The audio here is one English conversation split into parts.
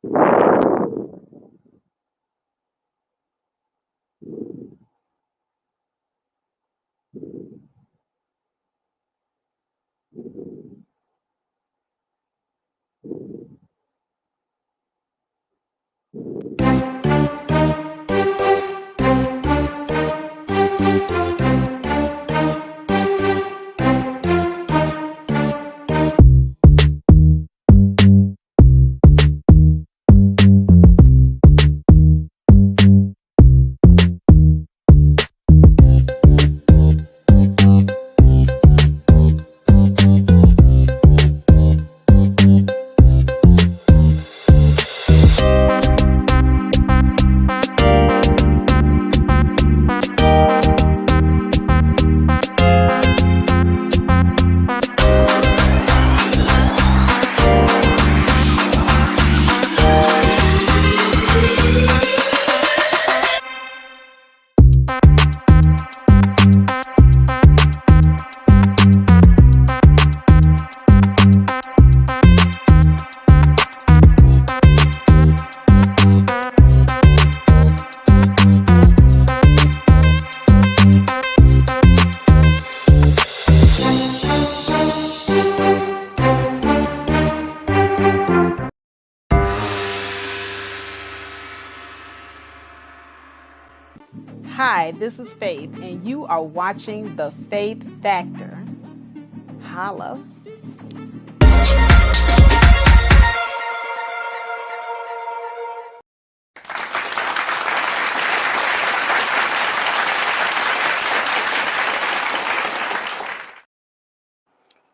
Hi, this is Faith, and you are watching The Faith Factor. Holla.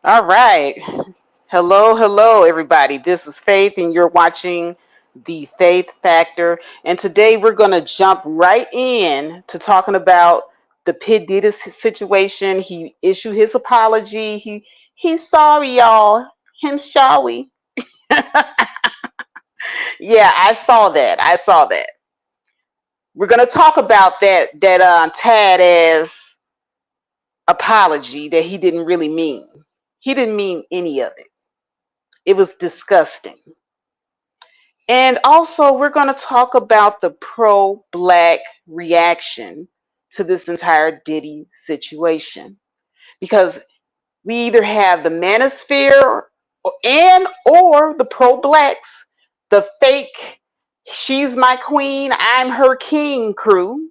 All right. Hello, everybody. This is Faith, and you're watching The Faith Factor. And today we're going to jump right in to talking about the Diddy situation. He issued his apology. He's sorry, y'all. Him sorry. Yeah, I saw that. We're going to talk about that Tad as apology that he didn't really mean. He didn't mean any of it. It was disgusting. And also, we're going to talk about the pro Black reaction to this entire Diddy situation. Because we either have the Manosphere or the pro Blacks, the fake, she's my queen, I'm her king crew.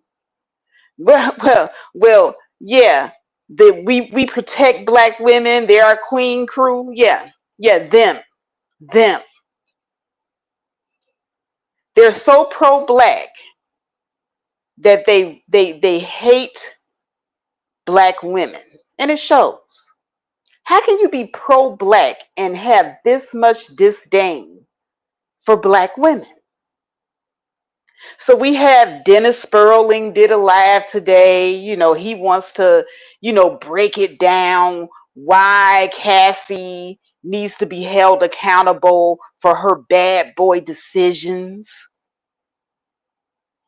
Yeah, we protect Black women, they're our queen crew. Yeah, them. They're so pro Black that they hate Black women, and it shows. How can you be pro Black and have this much disdain for Black women? So we have Dennis Sperling did a live today. He wants to, break it down why Cassie needs to be held accountable for her bad boy decisions.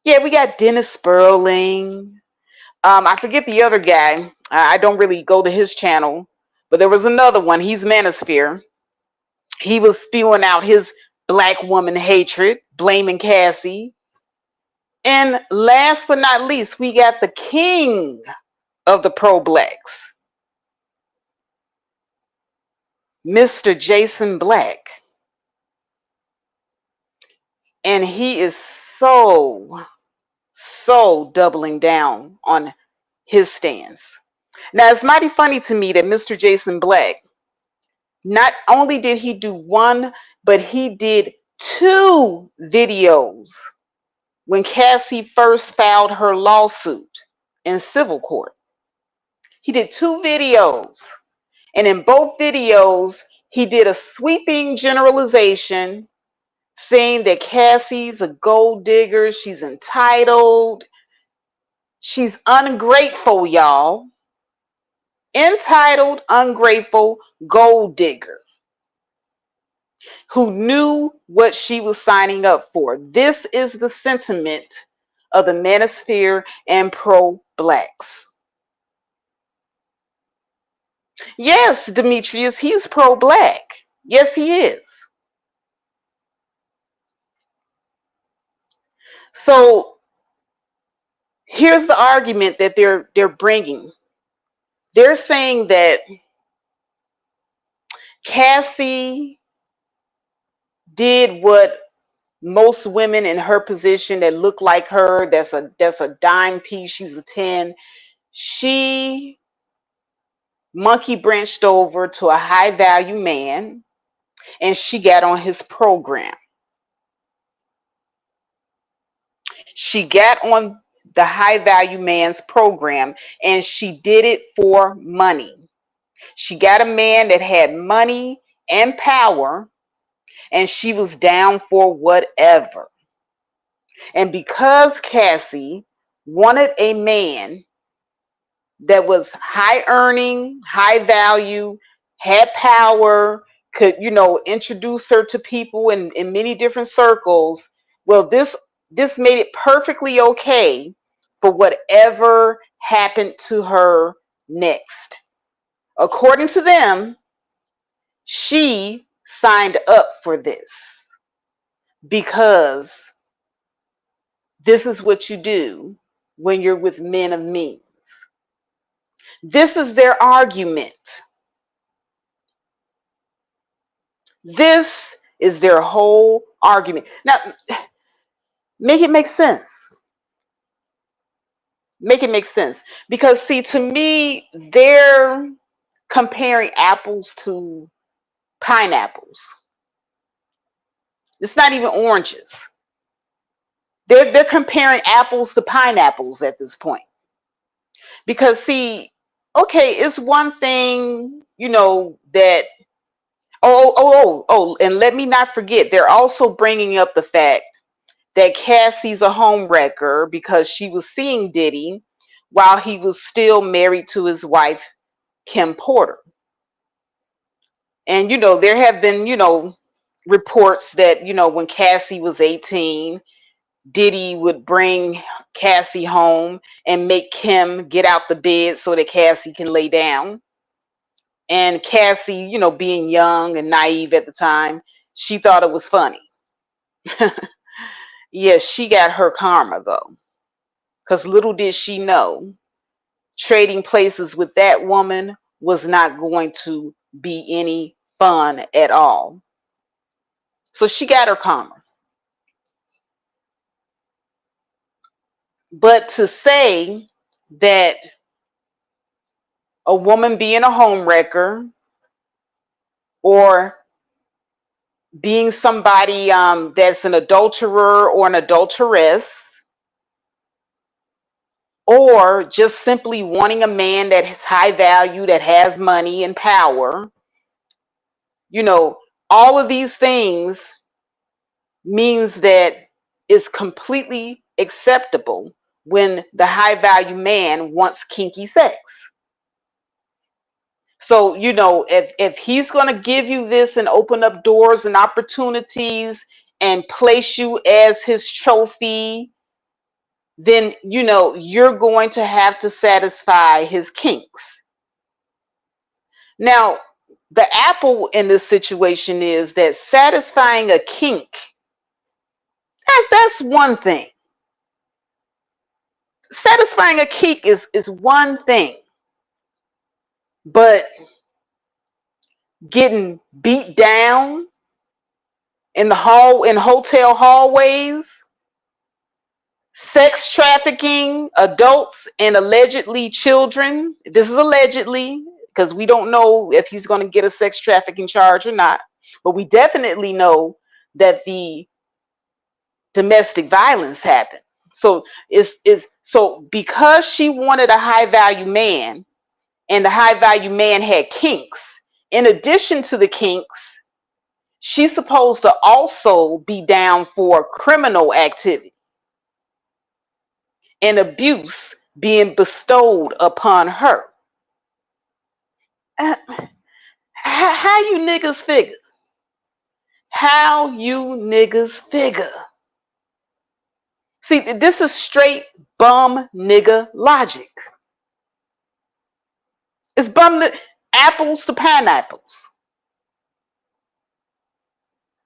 Yeah, we got Dennis Sperling. I forget the other guy. I don't really go to his channel, but there was another one. He's Manosphere. He was spewing out his Black woman hatred, blaming Cassie. And last but not least, we got the king of the pro Blacks, Mr. Jason Black. And he is so doubling down on his stance. Now, it's mighty funny to me that Mr. Jason Black, not only did he do one, but he did two videos when Cassie first filed her lawsuit in civil court. He did two videos, and in both videos, he did a sweeping generalization saying that Cassie's a gold digger, she's entitled, she's ungrateful, y'all. Entitled, ungrateful, gold digger who knew what she was signing up for. This is the sentiment of the Manosphere and pro Blacks. Yes, Demetrius, he's pro Black. Yes, he is. So here's the argument that they're bringing. They're saying that Cassie did what most women in her position that look like her, that's a dime piece, she's a 10. She monkey branched over to a high value man and she got on his program. She got on the high value man's program and she did it for money. She got a man that had money and power and she was down for whatever. And because Cassie wanted a man that was high earning, high value, had power, could, introduce her to people in many different circles, well, this made it perfectly okay for whatever happened to her next. According to them, she signed up for this because this is what you do when you're with men of means. This is their argument. This is their whole argument. Now, make it make sense. Make it make sense. Because, see, to me, they're comparing apples to pineapples. It's not even oranges. They're comparing apples to pineapples at this point. Because, see, okay, it's one thing, that and let me not forget, they're also bringing up the fact that Cassie's a homewrecker because she was seeing Diddy while he was still married to his wife, Kim Porter. And, there have been, reports that, when Cassie was 18, Diddy would bring Cassie home and make Kim get out the bed so that Cassie can lay down. And Cassie, being young and naive at the time, she thought it was funny. Yes, she got her karma though. Because little did she know, trading places with that woman was not going to be any fun at all. So she got her karma. But to say that a woman being a homewrecker or being somebody that's an adulterer or an adulteress, or just simply wanting a man that is high value, that has money and power, all of these things means that it's completely acceptable when the high value man wants kinky sex. So, if he's going to give you this and open up doors and opportunities and place you as his trophy, then, you're going to have to satisfy his kinks. Now, the apple in this situation is that satisfying a kink, that's one thing. Satisfying a kink is one thing. But getting beat down in hotel hallways, sex trafficking adults and allegedly children. This is allegedly because we don't know if he's going to get a sex trafficking charge or not. But we definitely know that the domestic violence happened. So so because she wanted a high value man and the high value man had kinks, in addition to the kinks, she's supposed to also be down for criminal activity and abuse being bestowed upon her. How you niggas figure? How you niggas figure? See, this is straight bum nigga logic. It's apples to pineapples.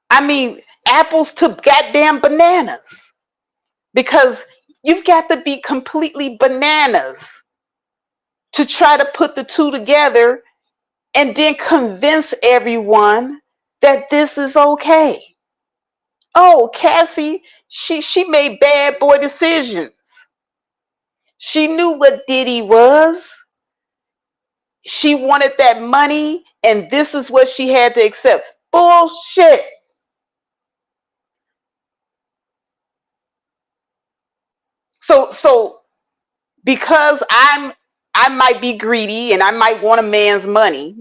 I mean, apples to goddamn bananas. because you've got to be completely bananas to try to put the two together and then convince everyone that this is okay. Oh, Cassie, she made bad boy decisions. She knew what Diddy was. She wanted that money, and this is what she had to accept. Bullshit. So because I might be greedy and I might want a man's money,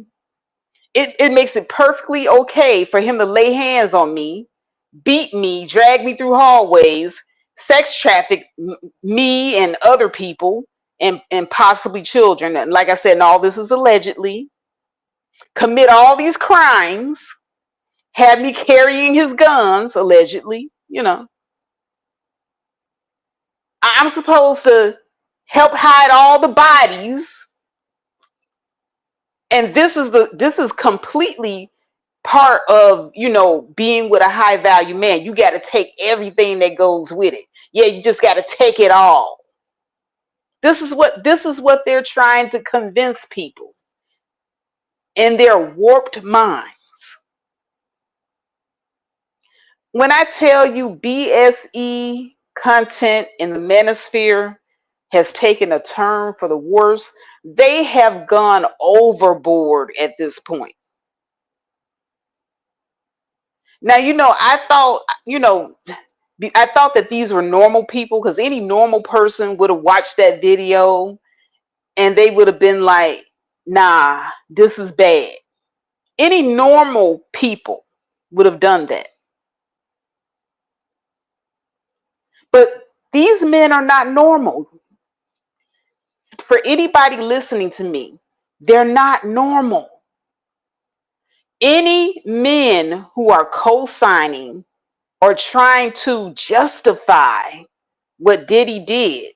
it makes it perfectly okay for him to lay hands on me, beat me, drag me through hallways, sex traffic me and other people and possibly children. And like I said, and all this is allegedly, commit all these crimes, have me carrying his guns, allegedly, you know. I'm supposed to help hide all the bodies. And this is completely part of, you know, being with a high value man. You got to take everything that goes with it. Yeah, you just got to take it all. This is what they're trying to convince people in their warped mind. When I tell you BSE content in the Manosphere has taken a turn for the worse, they have gone overboard at this point. Now, I thought that these were normal people because any normal person would have watched that video and they would have been like, nah, this is bad. Any normal people would have done that. But these men are not normal. For anybody listening to me, they're not normal. Any men who are co-signing or trying to justify what Diddy did.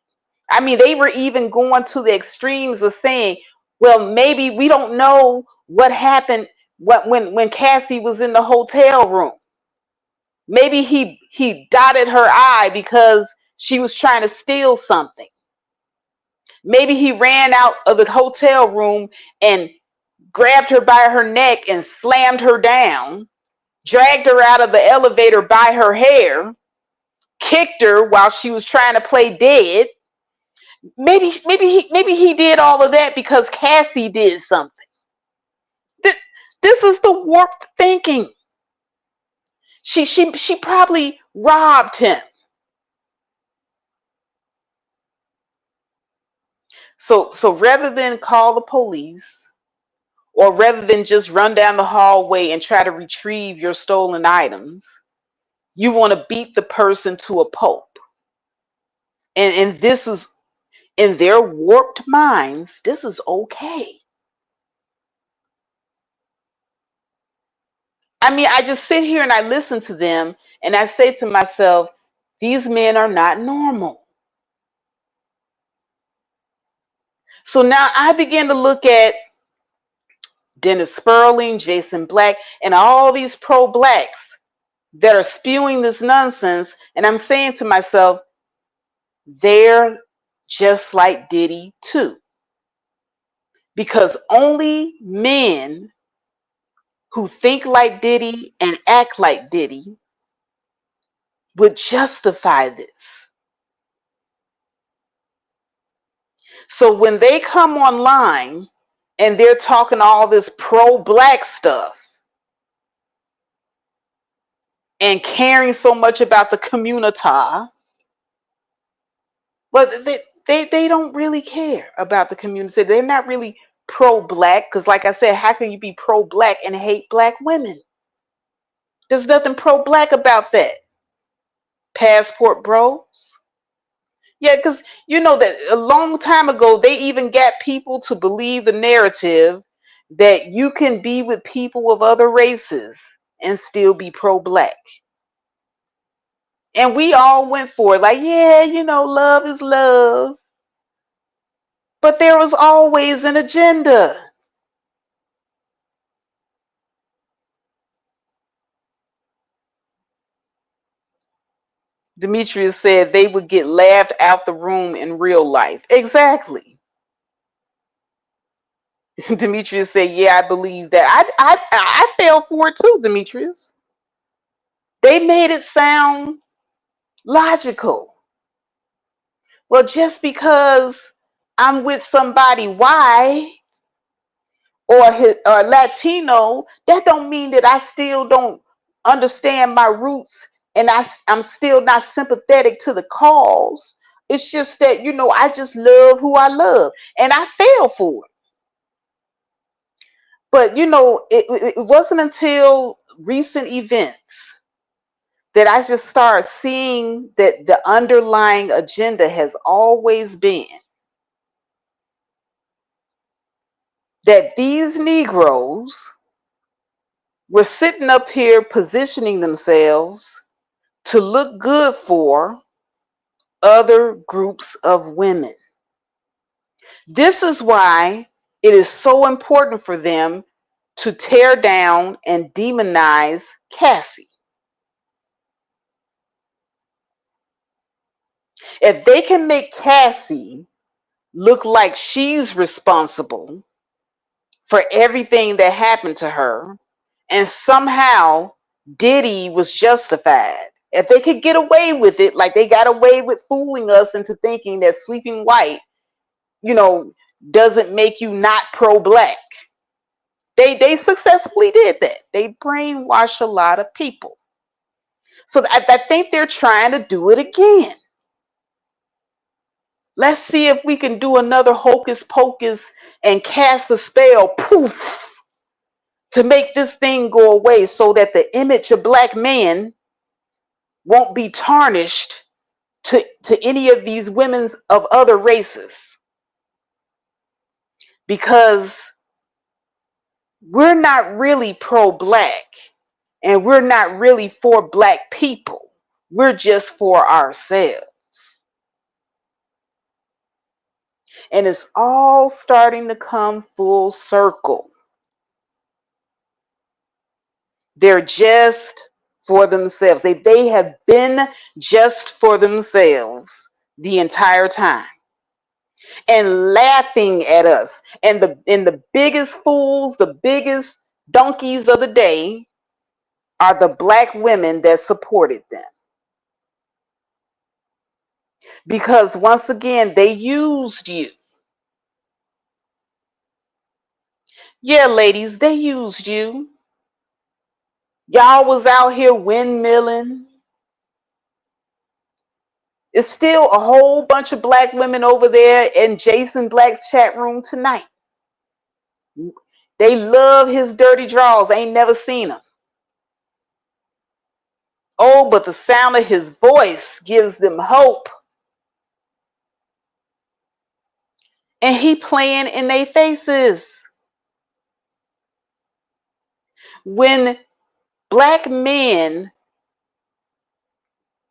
I mean, they were even going to the extremes of saying, well, maybe we don't know what happened when Cassie was in the hotel room. Maybe he dotted her eye because she was trying to steal something. Maybe he ran out of the hotel room and grabbed her by her neck and slammed her down, dragged her out of the elevator by her hair, kicked her while she was trying to play dead. Maybe he did all of that because Cassie did something. This, this is the warped thinking. She probably robbed him. So rather than call the police or rather than just run down the hallway and try to retrieve your stolen items, you want to beat the person to a pulp. And this is in their warped minds, this is okay. I mean, I just sit here and I listen to them and I say to myself, these men are not normal. So now I begin to look at Dennis Sperling, Jason Black, and all these pro blacks that are spewing this nonsense. And I'm saying to myself, they're just like Diddy too. Because only men who think like Diddy and act like Diddy would justify this. So when they come online and they're talking all this pro-black stuff and caring so much about the community, but they don't really care about the community. They're not really pro-black because, like I said, how can you be pro-black and hate black women? There's nothing pro-black about that. Passport bros. Yeah, because you know that a long time ago, they even got people to believe the narrative that you can be with people of other races and still be pro-black. And we all went for it, like, yeah, love is love. But there was always an agenda. Demetrius said they would get laughed out the room in real life. Exactly. Demetrius said, yeah, I believe that. I fell for it too, Demetrius. They made it sound logical. Well, just because I'm with somebody white or Latino, that don't mean that I still don't understand my roots and I'm still not sympathetic to the cause. It's just that, I just love who I love. And I fell for it. But, it wasn't until recent events that I just started seeing that the underlying agenda has always been that these Negroes were sitting up here positioning themselves to look good for other groups of women. This is why it is so important for them to tear down and demonize Cassie. If they can make Cassie look like she's responsible for everything that happened to her, and somehow Diddy was justified. If they could get away with it, like they got away with fooling us into thinking that sleeping white, you know, doesn't make you not pro-black. They successfully did that. They brainwashed a lot of people. So I think they're trying to do it again. Let's see if we can do another hocus pocus and cast a spell, poof, to make this thing go away so that the image of black men won't be tarnished to any of these women of other races. Because we're not really pro-black and we're not really for black people. We're just for ourselves. And it's all starting to come full circle. They're just for themselves. They have been just for themselves the entire time. And laughing at us. And the biggest fools, the biggest donkeys of the day are the black women that supported them. Because once again, they used you. Yeah, ladies, they used you. Y'all was out here windmilling. It's still a whole bunch of black women over there in Jason Black's chat room tonight. They love his dirty draws. Ain't never seen them. Oh, but the sound of his voice gives them hope. And he playing in their faces. When black men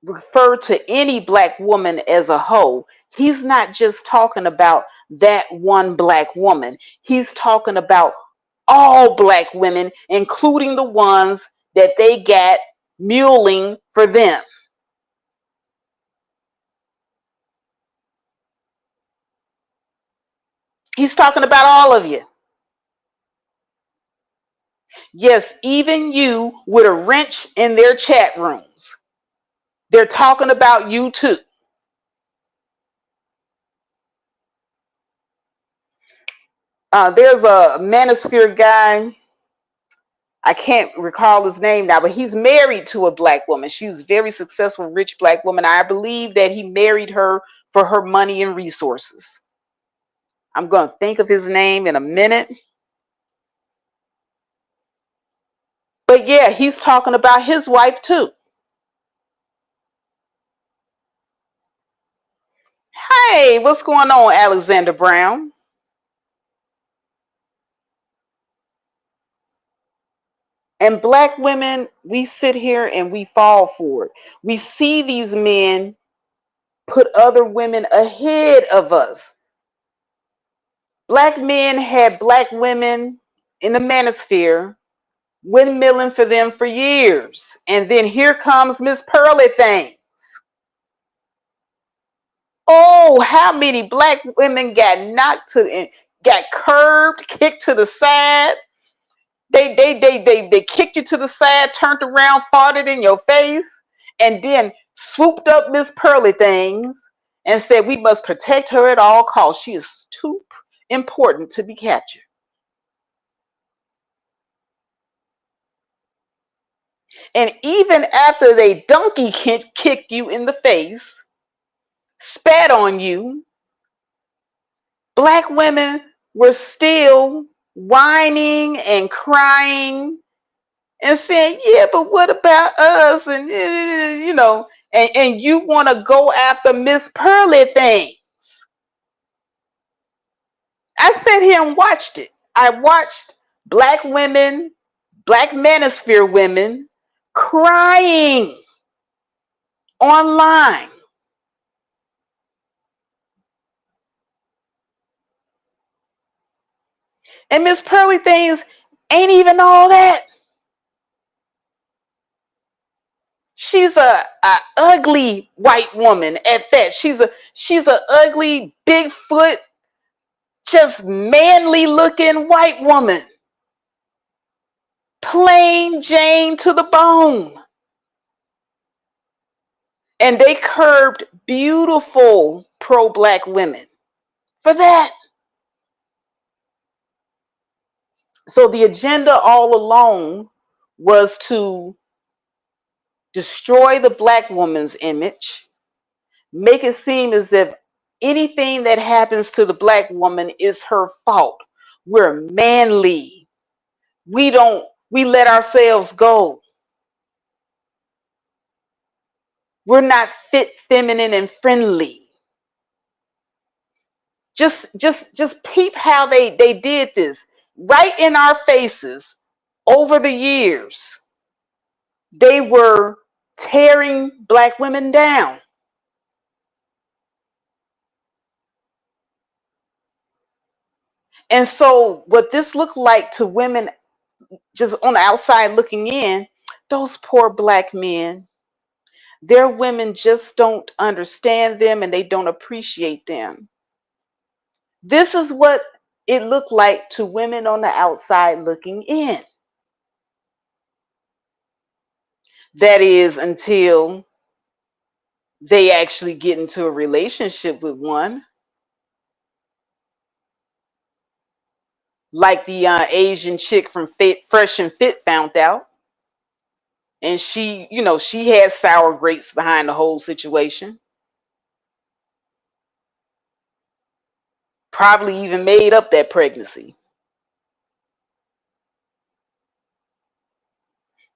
refer to any black woman as a hoe, he's not just talking about that one black woman. He's talking about all black women, including the ones that they got muling for them. He's talking about all of you. Yes, even you with a wrench in their chat rooms. They're talking about you too. There's a Manosphere guy. I can't recall his name now, but he's married to a black woman. She's a very successful, rich black woman. I believe that he married her for her money and resources. I'm going to think of his name in a minute. But yeah, he's talking about his wife too. Hey, what's going on, Alexander Brown? And black women, we sit here and we fall for it. We see these men put other women ahead of us. Black men had black women in the manosphere windmilling for them for years. And then here comes Miss Pearly Thing. Oh, how many black women got knocked to, got curved, kicked to the side. They kicked you to the side, turned around, farted in your face, and then swooped up Miss Pearly Things and said, we must protect her at all costs. She is too important to be captured. And even after they donkey kicked you in the face, spat on you, black women were still whining and crying and saying, yeah, but what about us? And, and you want to go after Miss Pearly Thing. I sat here and watched it. I watched black women, black Manosphere women crying online. And Miss Pearly Things ain't even all that. She's a ugly white woman at that. She's a ugly, Bigfoot, just manly looking white woman. Plain Jane to the bone. And they curbed beautiful pro-black women for that. So the agenda all along was to destroy the black woman's image, make it seem as if anything that happens to the black woman is her fault. We're manly. We let ourselves go. We're not fit, feminine, and friendly. Just peep how they did this right in our faces over the years. They were tearing black women down. And so what this looked like to women just on the outside looking in, those poor black men, their women just don't understand them and they don't appreciate them. This is what it looked like to women on the outside looking in. That is until they actually get into a relationship with one, like the Asian chick from Fresh and Fit found out. And she had sour grapes behind the whole situation. Probably even made up that pregnancy.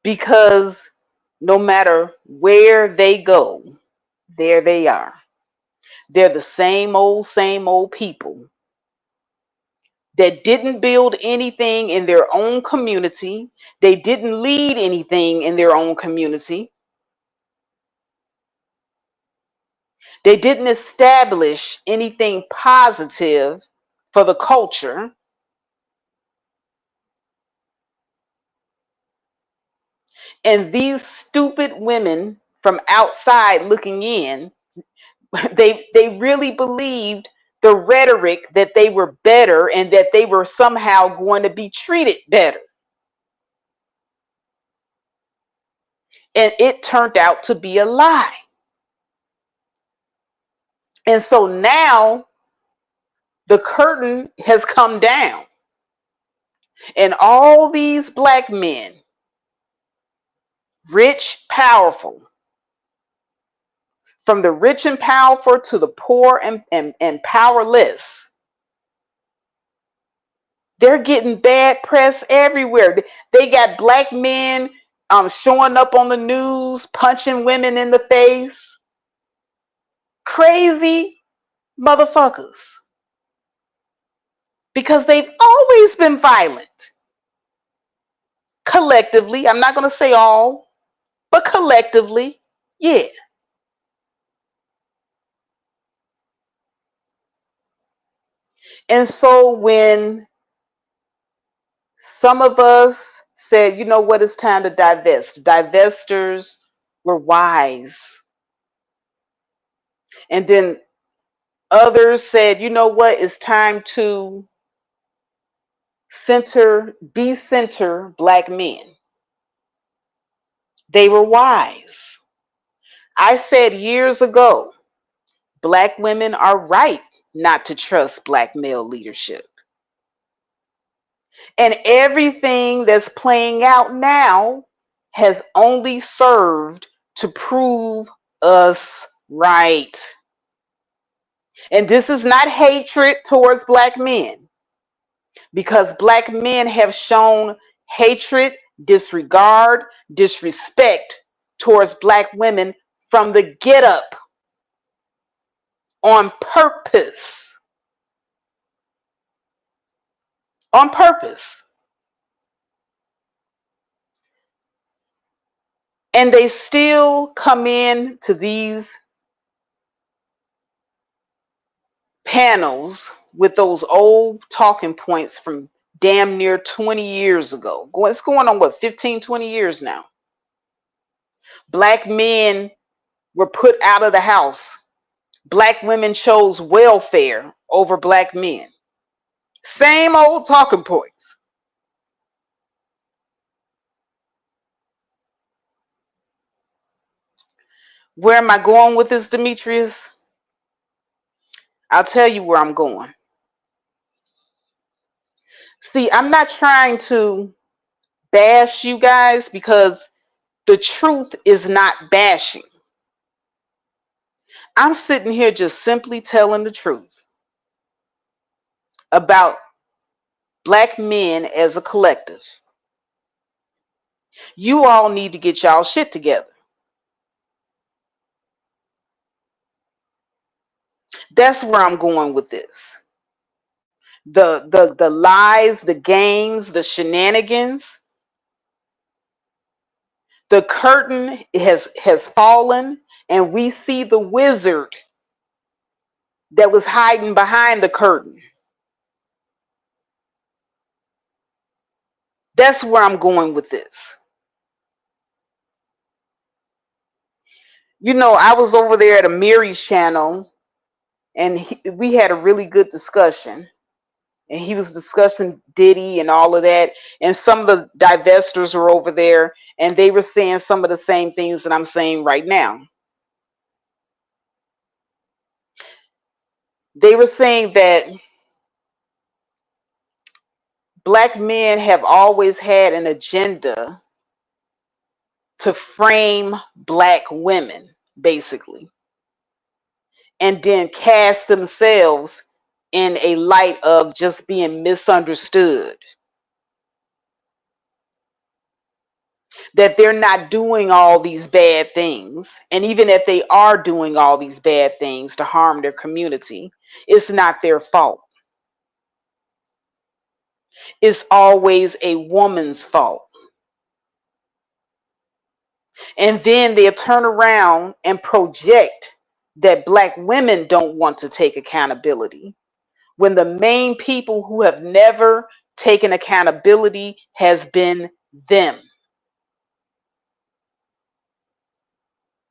Because no matter where they go, there they are. They're the same old people that didn't build anything in their own community. They didn't lead anything in their own community. They didn't establish anything positive for the culture. And these stupid women from outside looking in, they really believed the rhetoric that they were better and that they were somehow going to be treated better. And it turned out to be a lie. And so now the curtain has come down, and all these black men, rich, powerful, from the rich and powerful to the poor and powerless, they're getting bad press everywhere. They got black men showing up on the news, punching women in the face. Crazy motherfuckers. Because they've always been violent. Collectively, I'm not going to say all, but collectively, yeah. And so when some of us said, you know what, it's time to divest, divestors were wise. And then Others said, you know what, it's time to decenter black men. They were wise. I said years ago, black women are right not to trust black male leadership. And everything that's playing out now has only served to prove us right. And this is not hatred towards black men, because black men have shown hatred, disregard, disrespect towards black women from the get up on purpose. On purpose. And they still come in to these panels with those old talking points from damn near 20 years ago. It's going on, what, 15, 20 years now. Black men were put out of the house. Black women chose welfare over black men. Same old talking points. Where am I going with this, Demetrius? I'll tell you where I'm going. See, I'm not trying to bash you guys, because the truth is not bashing. I'm sitting here just simply telling the truth about black men as a collective. You all need to get y'all shit together. That's where I'm going with this. The lies, the games, the shenanigans. The curtain has fallen, and we see the wizard that was hiding behind the curtain. That's where I'm going with this. You know, I was over there at Amiri's channel, and we had a really good discussion. And he was discussing Diddy and all of that. And some of the divestors were over there, and they were saying some of the same things that I'm saying right now. They were saying that black men have always had an agenda to frame black women, basically, and then cast themselves in a light of just being misunderstood. That they're not doing all these bad things. And even if they are doing all these bad things to harm their community, it's not their fault. It's always a woman's fault. And then they'll turn around and project that black women don't want to take accountability, when the main people who have never taken accountability has been them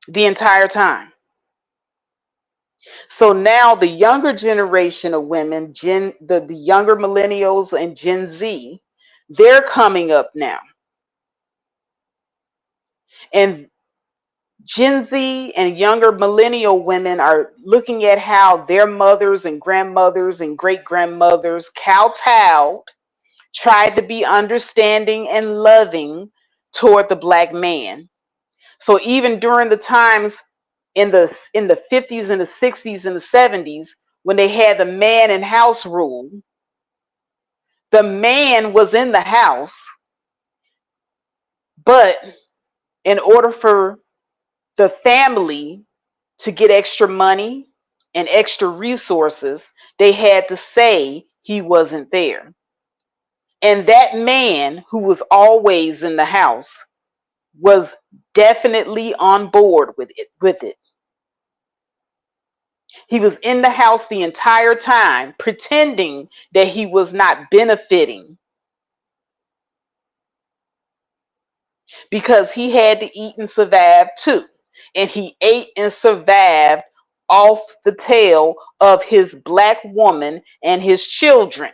the entire time. So now the younger generation of women, the younger millennials and Gen Z, they're coming up now. And Gen Z and younger millennial women are looking at how their mothers and grandmothers and great grandmothers kowtowed, tried to be understanding and loving toward the black man. So even during the times in the 50s and the 60s and the 70s, when they had the man and house rule, the man was in the house, but in order for the family to get extra money and extra resources, they had to say he wasn't there. And that man, who was always in the house, was definitely on board with it. He was in the house the entire time, pretending that he was not benefiting, because he had to eat and survive too. And he ate and survived off the tail of his black woman and his children.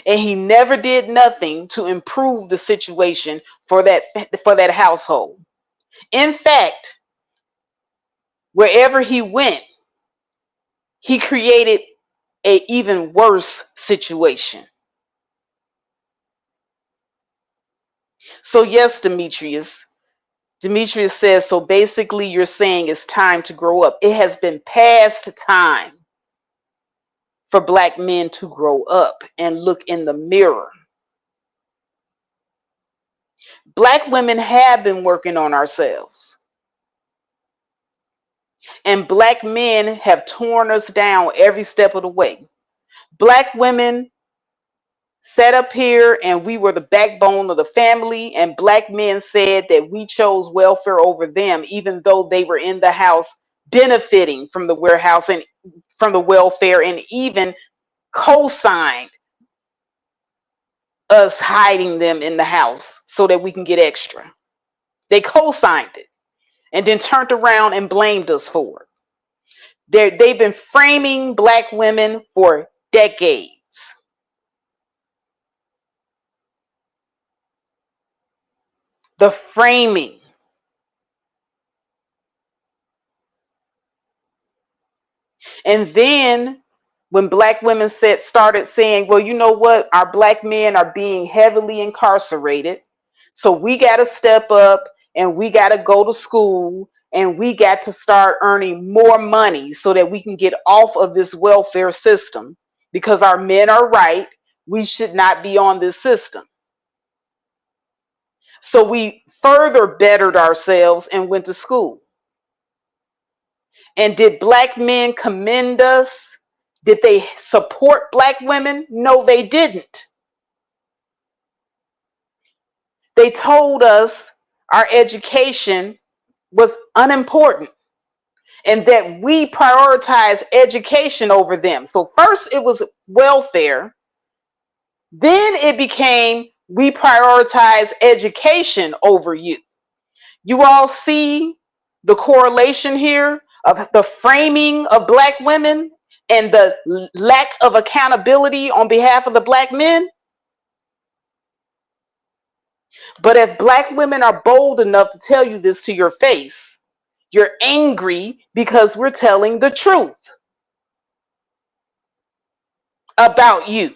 And he never did nothing to improve the situation for that household. In fact, wherever he went, he created an even worse situation. So yes, Demetrius says, so basically you're saying it's time to grow up. It has been past time for black men to grow up and look in the mirror. Black women have been working on ourselves, and black men have torn us down every step of the way. Black women sat up here and we were the backbone of the family, and black men said that we chose welfare over them, even though they were in the house benefiting from the warehouse and from the welfare, and even co-signed us hiding them in the house so that we can get extra. They co-signed it and then turned around and blamed us for it. They've been framing black women for decades. The framing. And then when black women started saying, well, you know what? Our black men are being heavily incarcerated. So we got to step up and we got to go to school and we got to start earning more money so that we can get off of this welfare system, because our men are right. We should not be on this system. So we further bettered ourselves and went to school. And did black men commend us? Did they support black women? No, they didn't. They told us our education was unimportant and that we prioritize education over them. So first it was welfare. Then it became we prioritize education over you. You all see the correlation here of the framing of black women and the lack of accountability on behalf of the black men. But if black women are bold enough to tell you this to your face, you're angry because we're telling the truth about you.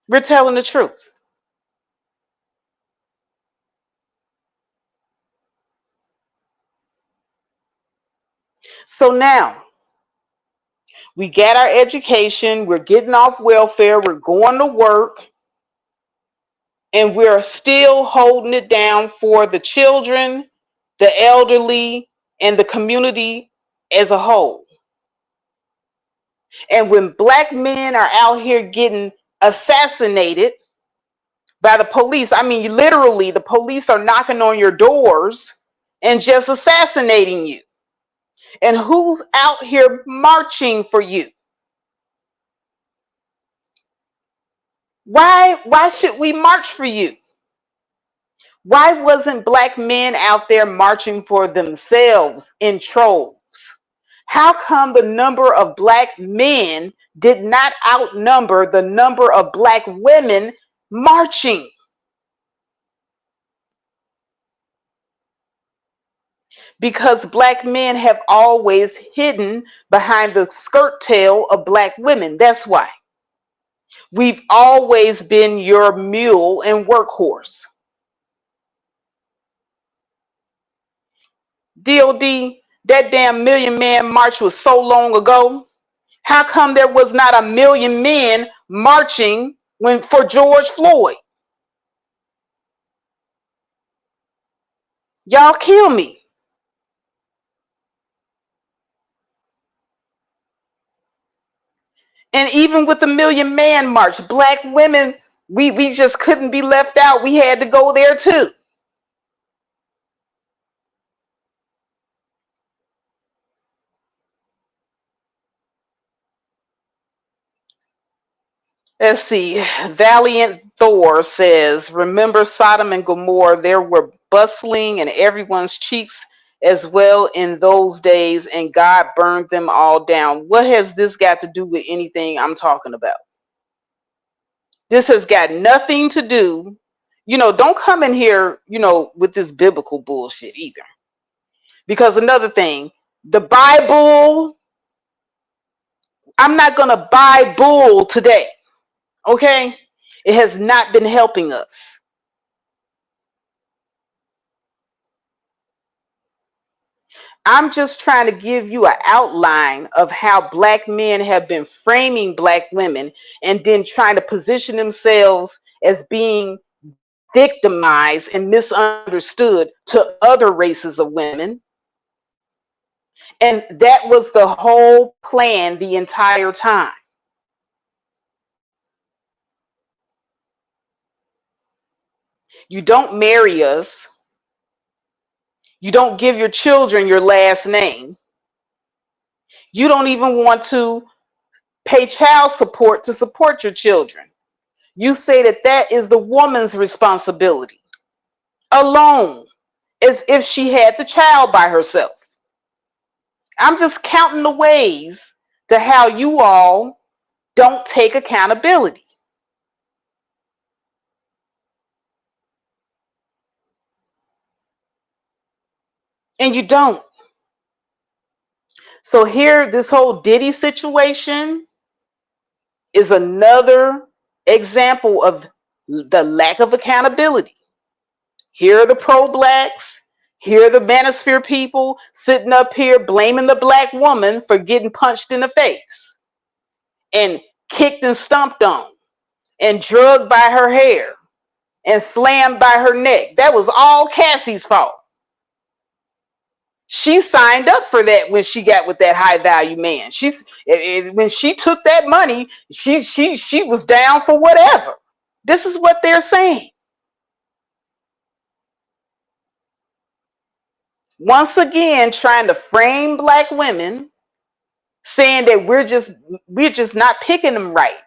We're telling the truth. So now we get our education, we're getting off welfare, we're going to work, and we're still holding it down for the children, the elderly, and the community as a whole. And when black men are out here getting assassinated by the police, I mean, literally, the police are knocking on your doors and just assassinating you. And who's out here marching for you? Why should we march for you? Why wasn't black men out there marching for themselves in troves? How come the number of black men did not outnumber the number of black women marching? Because black men have always hidden behind the skirt tail of black women. That's why. We've always been your mule and workhorse. DOD, that damn Million Man March was so long ago. How come there was not a million men marching for George Floyd? Y'all kill me. And even with the Million Man March, black women, we just couldn't be left out. We had to go there too. Let's see. Valiant Thor says, remember Sodom and Gomorrah? There were bustling in everyone's cheeks as well in those days, and God burned them all down. What has this got to do with anything I'm talking about? This has got nothing to do. Don't come in here, with this biblical bullshit either. Because another thing, the Bible, I'm not going to buy bull today. Okay? It has not been helping us. I'm just trying to give you an outline of how black men have been framing black women and then trying to position themselves as being victimized and misunderstood to other races of women. And that was the whole plan the entire time. You don't marry us. You don't give your children your last name. You don't even want to pay child support to support your children. You say that that is the woman's responsibility alone, as if she had the child by herself. I'm just counting the ways to how you all don't take accountability. And you don't. So here, this whole Diddy situation is another example of the lack of accountability. Here are the pro-blacks. Here are the Manosphere people sitting up here blaming the black woman for getting punched in the face and kicked and stomped on and drugged by her hair and slammed by her neck. That was all Cassie's fault. She signed up for that when she got with that high value man. When she took that money, she was down for whatever. This is what they're saying. Once again, trying to frame black women, saying that we're just not picking them right.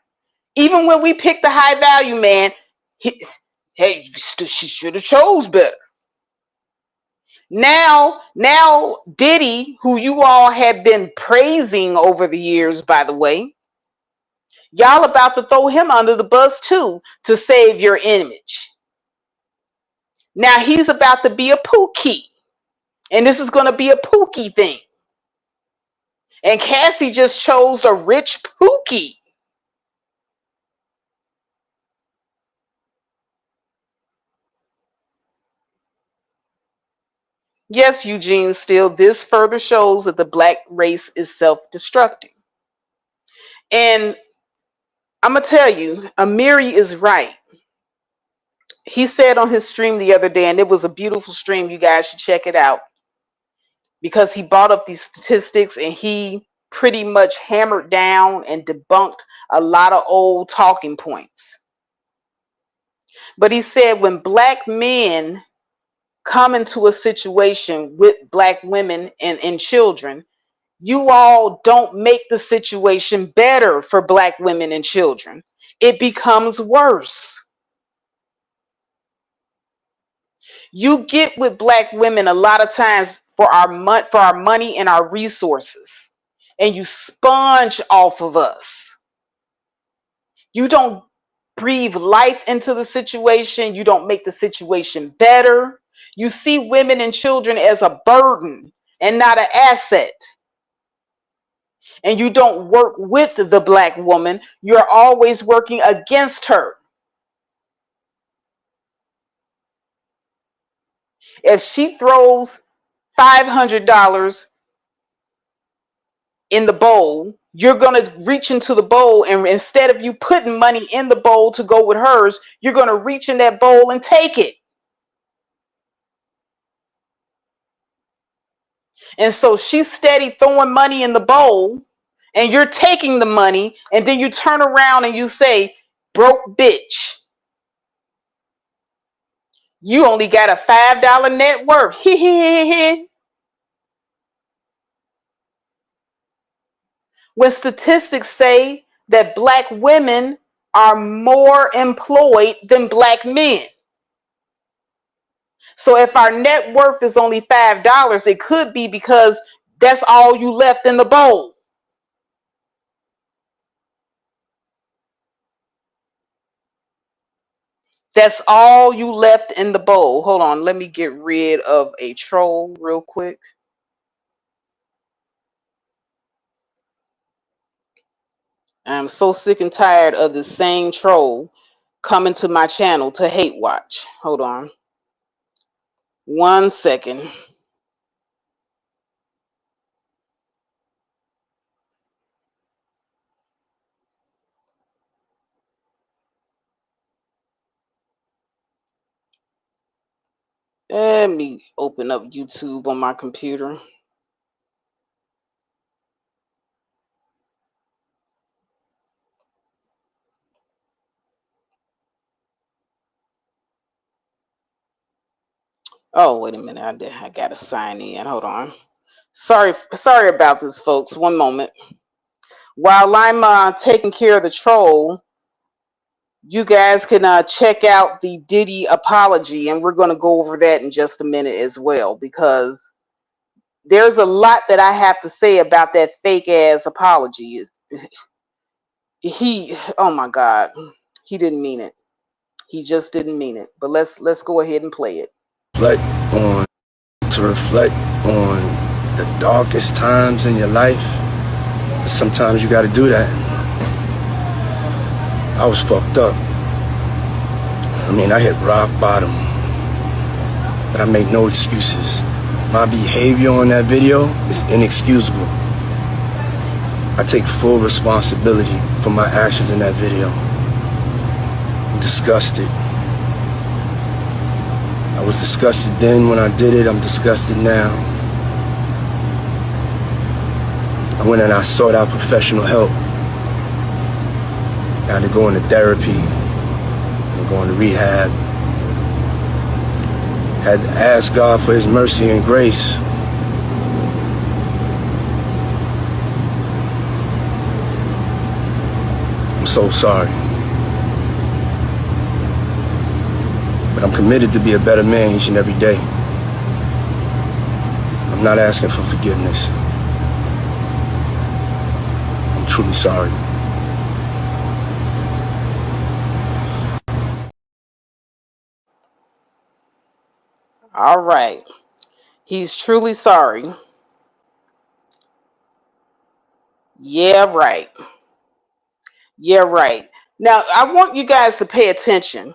Even when we picked the high value man, she should have chose better. Now Diddy, who you all have been praising over the years, by the way, y'all about to throw him under the bus too to save your image. Now he's about to be a Pookie, and this is going to be a Pookie thing. And Cassie just chose a rich Pookie. Yes, Eugene, still, this further shows that the black race is self-destructing. And I'm going to tell you, Amiri is right. He said on his stream the other day, and it was a beautiful stream, you guys should check it out, because he brought up these statistics and he pretty much hammered down and debunked a lot of old talking points. But he said when black men come into a situation with black women and children, you all don't make the situation better for black women and children. It becomes worse. You get with black women a lot of times for our money and our resources, and you sponge off of us. You don't breathe life into the situation. You don't make the situation better. You see women and children as a burden and not an asset. And you don't work with the black woman. You're always working against her. If she throws $500 in the bowl, you're going to reach into the bowl, and instead of you putting money in the bowl to go with hers, you're going to reach in that bowl and take it. And so she's steady throwing money in the bowl, and you're taking the money, and then you turn around and you say, broke bitch. You only got a $5 net worth. When statistics say that black women are more employed than black men. So if our net worth is only $5, it could be because that's all you left in the bowl. That's all you left in the bowl. Hold on, let me get rid of a troll real quick. I'm so sick and tired of the same troll coming to my channel to hate watch. Hold on. 1 second. Let me open up YouTube on my computer. Oh, wait a minute. I gotta sign in. Hold on. Sorry about this, folks. 1 moment. While I'm taking care of the troll, you guys can check out the Diddy apology, and we're going to go over that in just a minute as well, because there's a lot that I have to say about that fake ass apology. Oh my God, he didn't mean it. He just didn't mean it. But let's go ahead and play it. To reflect on the darkest times in your life. Sometimes you got to do that. I was fucked up. I mean, I hit rock bottom, but I make no excuses. My behavior on that video is inexcusable. I take full responsibility for my actions in that video. I'm disgusted. I was disgusted then when I did it. I'm disgusted now. I went and I sought out professional help. I had to go into therapy and go into rehab. Had to ask God for His mercy and grace. I'm so sorry. But I'm committed to be a better man each and every day. I'm not asking for forgiveness. I'm truly sorry. All right. He's truly sorry. Yeah, right. Yeah, right. Now, I want you guys to pay attention.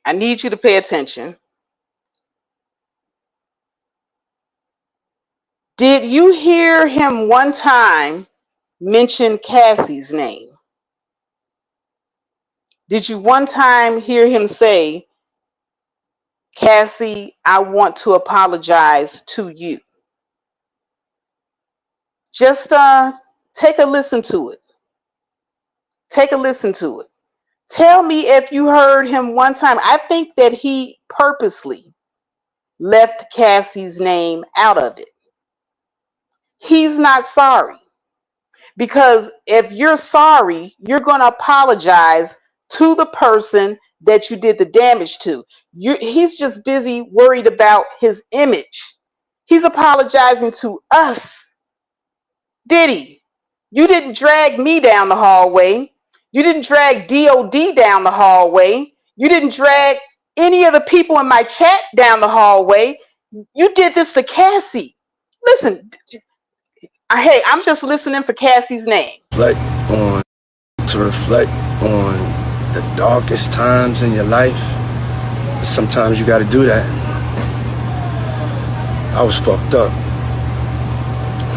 I need you to pay attention. Did you hear him one time mention Cassie's name? Did you one time hear him say, Cassie, I want to apologize to you? Just take a listen to it. Take a listen to it. Tell me if you heard him one time. I think that he purposely left Cassie's name out of it. He's not sorry. Because if you're sorry, you're going to apologize to the person that you did the damage to. He's just busy worried about his image. He's apologizing to us. Diddy, you didn't drag me down the hallway. You didn't drag DOD down the hallway. You didn't drag any of the people in my chat down the hallway. You did this to Cassie. Listen, hey, I'm just listening for Cassie's name. To reflect on the darkest times in your life. Sometimes you got to do that. I was fucked up.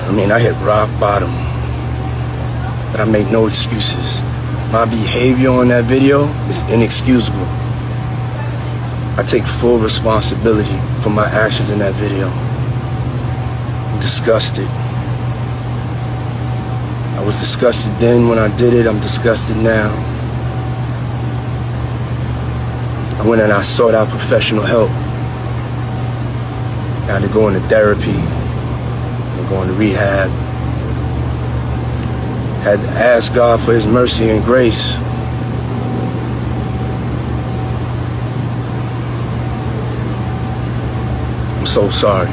I mean, I hit rock bottom, but I make no excuses. My behavior on that video is inexcusable. I take full responsibility for my actions in that video. I'm disgusted. I was disgusted then when I did it. I'm disgusted now. I went and I sought out professional help. I had to go into therapy and go into rehab. Had to ask God for his mercy and grace. I'm so sorry.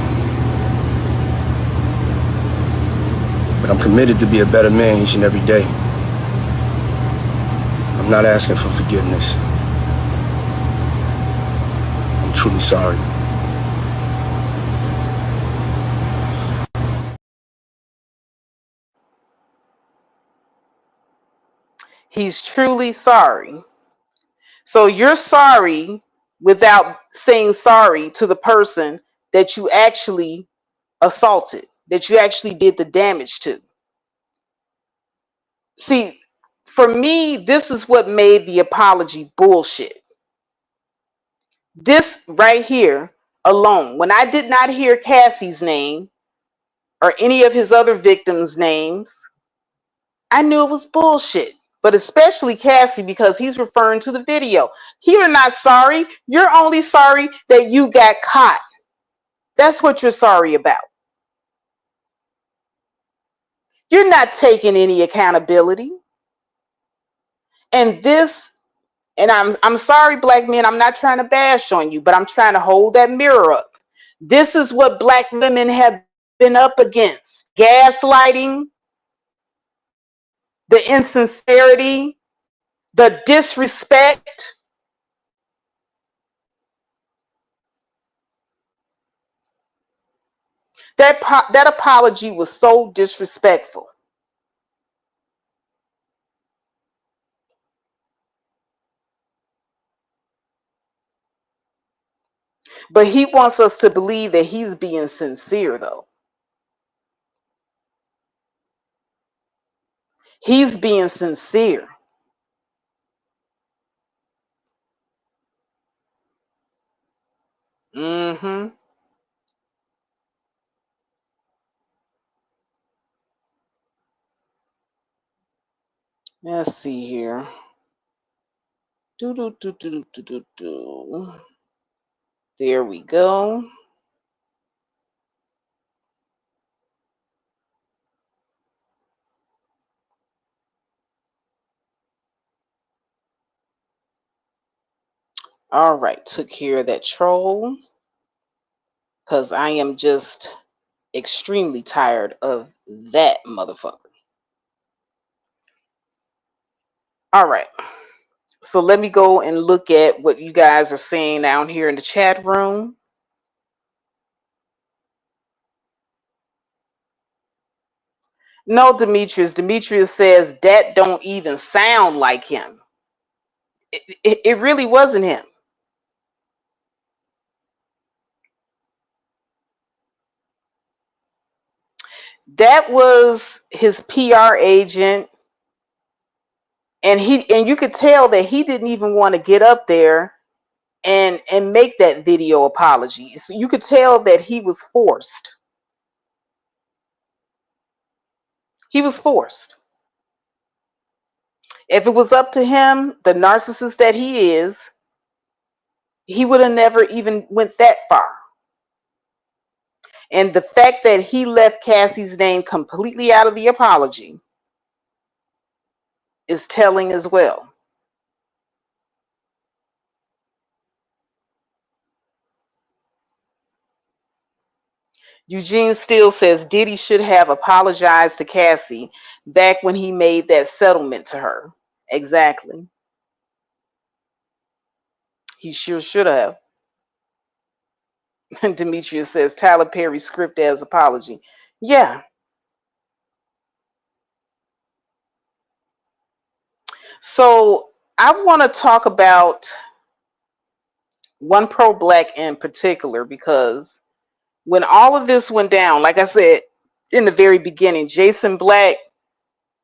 But I'm committed to be a better man each and every day. I'm not asking for forgiveness. I'm truly sorry. He's truly sorry. So you're sorry without saying sorry to the person that you actually assaulted, that you actually did the damage to. See, for me, this is what made the apology bullshit. This right here alone, when I did not hear Cassie's name or any of his other victims' names, I knew it was bullshit. But especially Cassie, because he's referring to the video. You're not sorry. You're only sorry that you got caught. That's what you're sorry about. You're not taking any accountability. And this, and I'm sorry, black men, I'm not trying to bash on you, but I'm trying to hold that mirror up. This is what black women have been up against. Gaslighting, the insincerity, the disrespect. That apology was so disrespectful. But he wants us to believe that he's being sincere, though. He's being sincere. Mm-hmm. Let's see here. Do, do, do, do, do, do, do. There we go. All right, took care of that troll because I am just extremely tired of that motherfucker. All right, so let me go and look at what you guys are saying down here in the chat room. No, Demetrius. Demetrius says that don't even sound like him. It really wasn't him. That was his PR agent, and you could tell that he didn't even want to get up there and make that video apology. So you could tell that he was forced. He was forced. If it was up to him, the narcissist that he is, he would have never even went that far. And the fact that he left Cassie's name completely out of the apology is telling as well. Eugene Steele says Diddy should have apologized to Cassie back when he made that settlement to her. Exactly. He sure should have. Demetrius says Tyler Perry script as apology. Yeah. So I want to talk about one pro-black in particular, because when all of this went down, like I said in the very beginning, Jason Black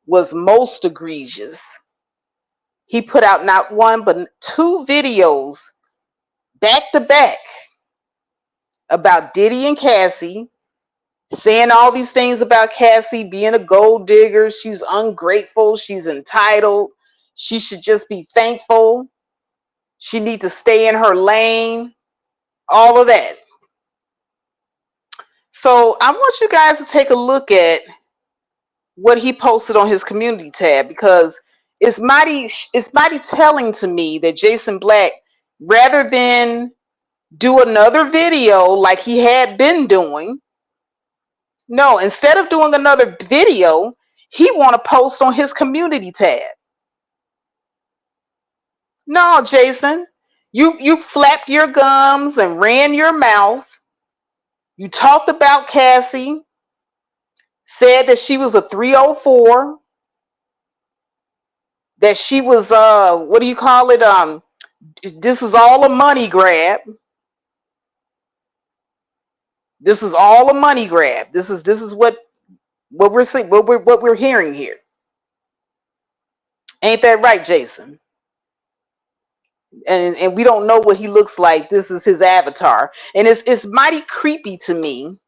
was most egregious. He put out not one but two videos back to back about Diddy and Cassie, saying all these things about Cassie being a gold digger. She's ungrateful. She's entitled. She should just be thankful. She needs to stay in her lane. All of that. So I want you guys to take a look at what he posted on his community tab, because it's mighty telling to me that Jason Black, rather than do another video like he had been doing, no, instead of doing another video, he want to post on his community tab. No, Jason, you flapped your gums and ran your mouth. You talked about Cassie, said that she was a 304, that she was what do you call it? This is all a money grab. This is all a money grab. This is what we're seeing, what we're hearing here. Ain't that right, Jason? And we don't know what he looks like. This is his avatar, and it's mighty creepy to me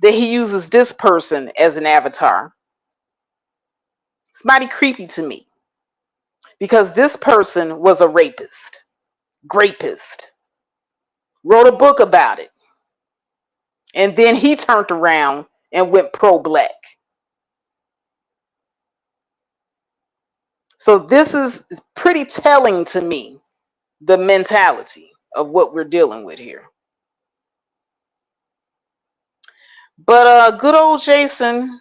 that he uses this person as an avatar. It's mighty creepy to me because this person was a rapist, wrote a book about it, and then he turned around and went pro-black. So this is pretty telling to me, the mentality of what we're dealing with here. But good old Jason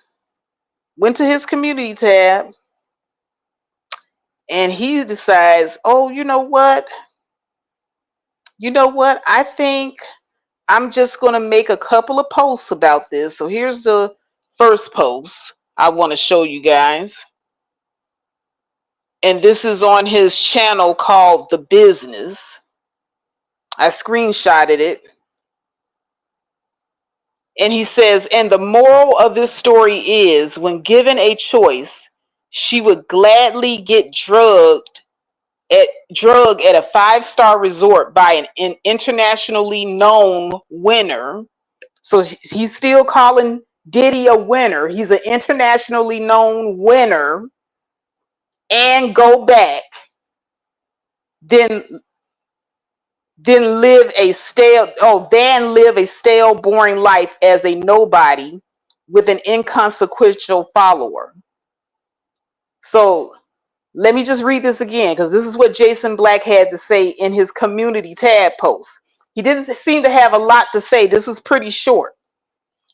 went to his community tab and he decides, oh, you know what? I think I'm just going to make a couple of posts about this. So here's the first post I want to show you guys. And this is on his channel called The Business. I screenshotted it. And he says, and the moral of this story is, when given a choice, she would gladly get drug at a 5-star resort by an internationally known winner. So he's still calling Diddy a winner. He's an internationally known winner, and go back, then live a stale boring life as a nobody with an inconsequential follower. So let me just read this again, because this is what Jason Black had to say in his community tab post. He didn't seem to have a lot to say. This was pretty short.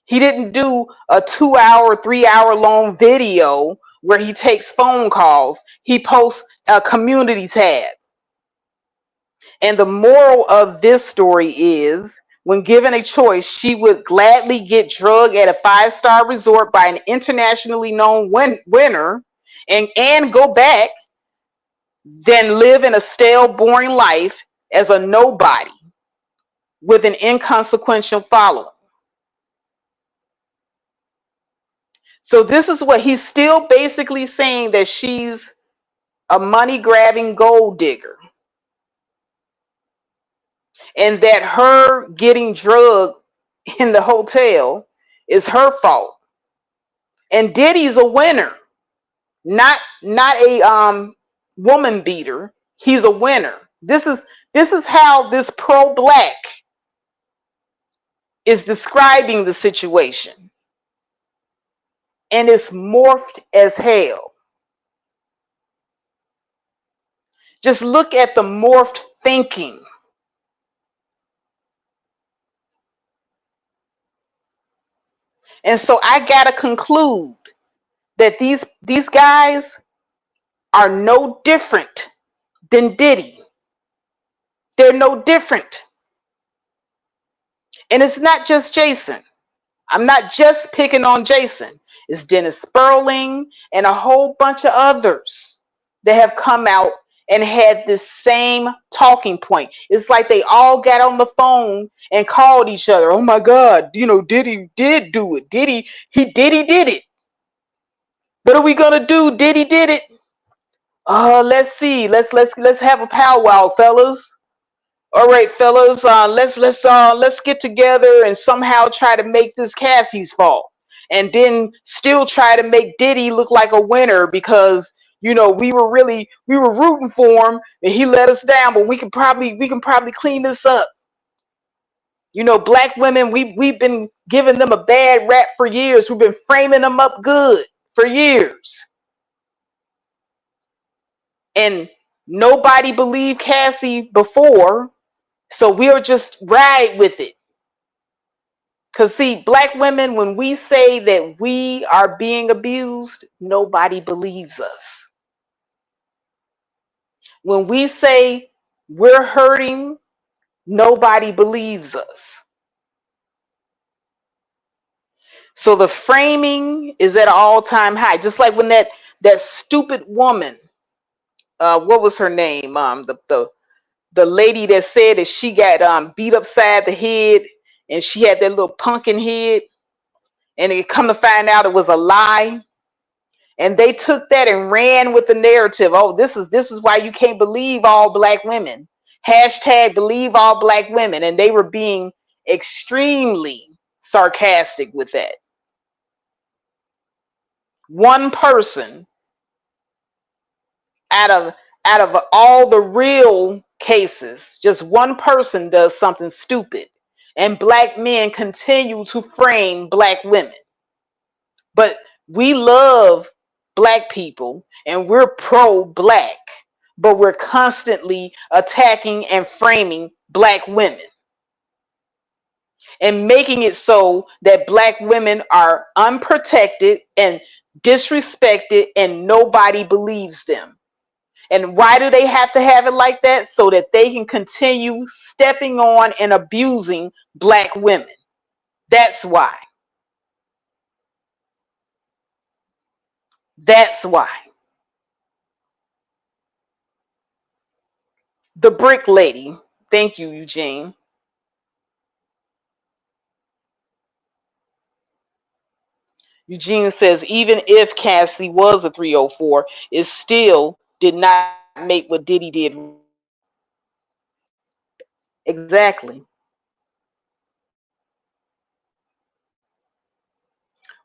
He didn't do a 2-hour, 3-hour long video where he takes phone calls. He posts a community tab. And the moral of this story is, when given a choice, she would gladly get drugged at a 5-star resort by an internationally known winner and go back, than live in a stale, boring life as a nobody with an inconsequential following. So this is what he's still basically saying, that she's a money-grabbing gold digger, and that her getting drugged in the hotel is her fault. And Diddy's a winner, not a woman beater. He's a winner. This is how this pro-black is describing the situation, and it's morphed as hell. Just look at the morphed thinking. And so I gotta conclude that these guys are no different than Diddy. They're no different. And it's not just Jason. I'm not just picking on Jason. It's Dennis Sperling and a whole bunch of others that have come out and had this same talking point. It's like they all got on the phone and called each other. Oh my God, Diddy did do it. Diddy did it. What are we gonna do? Diddy did it. Let's see. Let's have a powwow, fellas. All right, fellas. Let's get together and somehow try to make this Cassie's fault, and then still try to make Diddy look like a winner, because we were rooting for him and he let us down, but we can probably clean this up. Black women, we've been giving them a bad rap for years. We've been framing them up good. for years. And nobody believed Cassie before, so we'll just ride with it. Because, see, black women, when we say that we are being abused, nobody believes us. When we say we're hurting, nobody believes us. So the framing is at an all-time high. Just like when that stupid woman, what was her name? The lady that said that she got beat upside the head and she had that little pumpkin head, and it come to find out it was a lie. And they took that and ran with the narrative. Oh, this is why you can't believe all black women. Hashtag believe all black women. And they were being extremely sarcastic with that. One person out of all the real cases, just one person does something stupid, and black men continue to frame black women. But we love black people and we're pro-black, but we're constantly attacking and framing black women and making it so that black women are unprotected and disrespected and nobody believes them. And why do they have to have it like that? So that they can continue stepping on and abusing black women. That's why. That's why. The brick lady. Thank you, Eugene. Eugene says, even if Cassie was a 304, it still did not make what Diddy did. Exactly.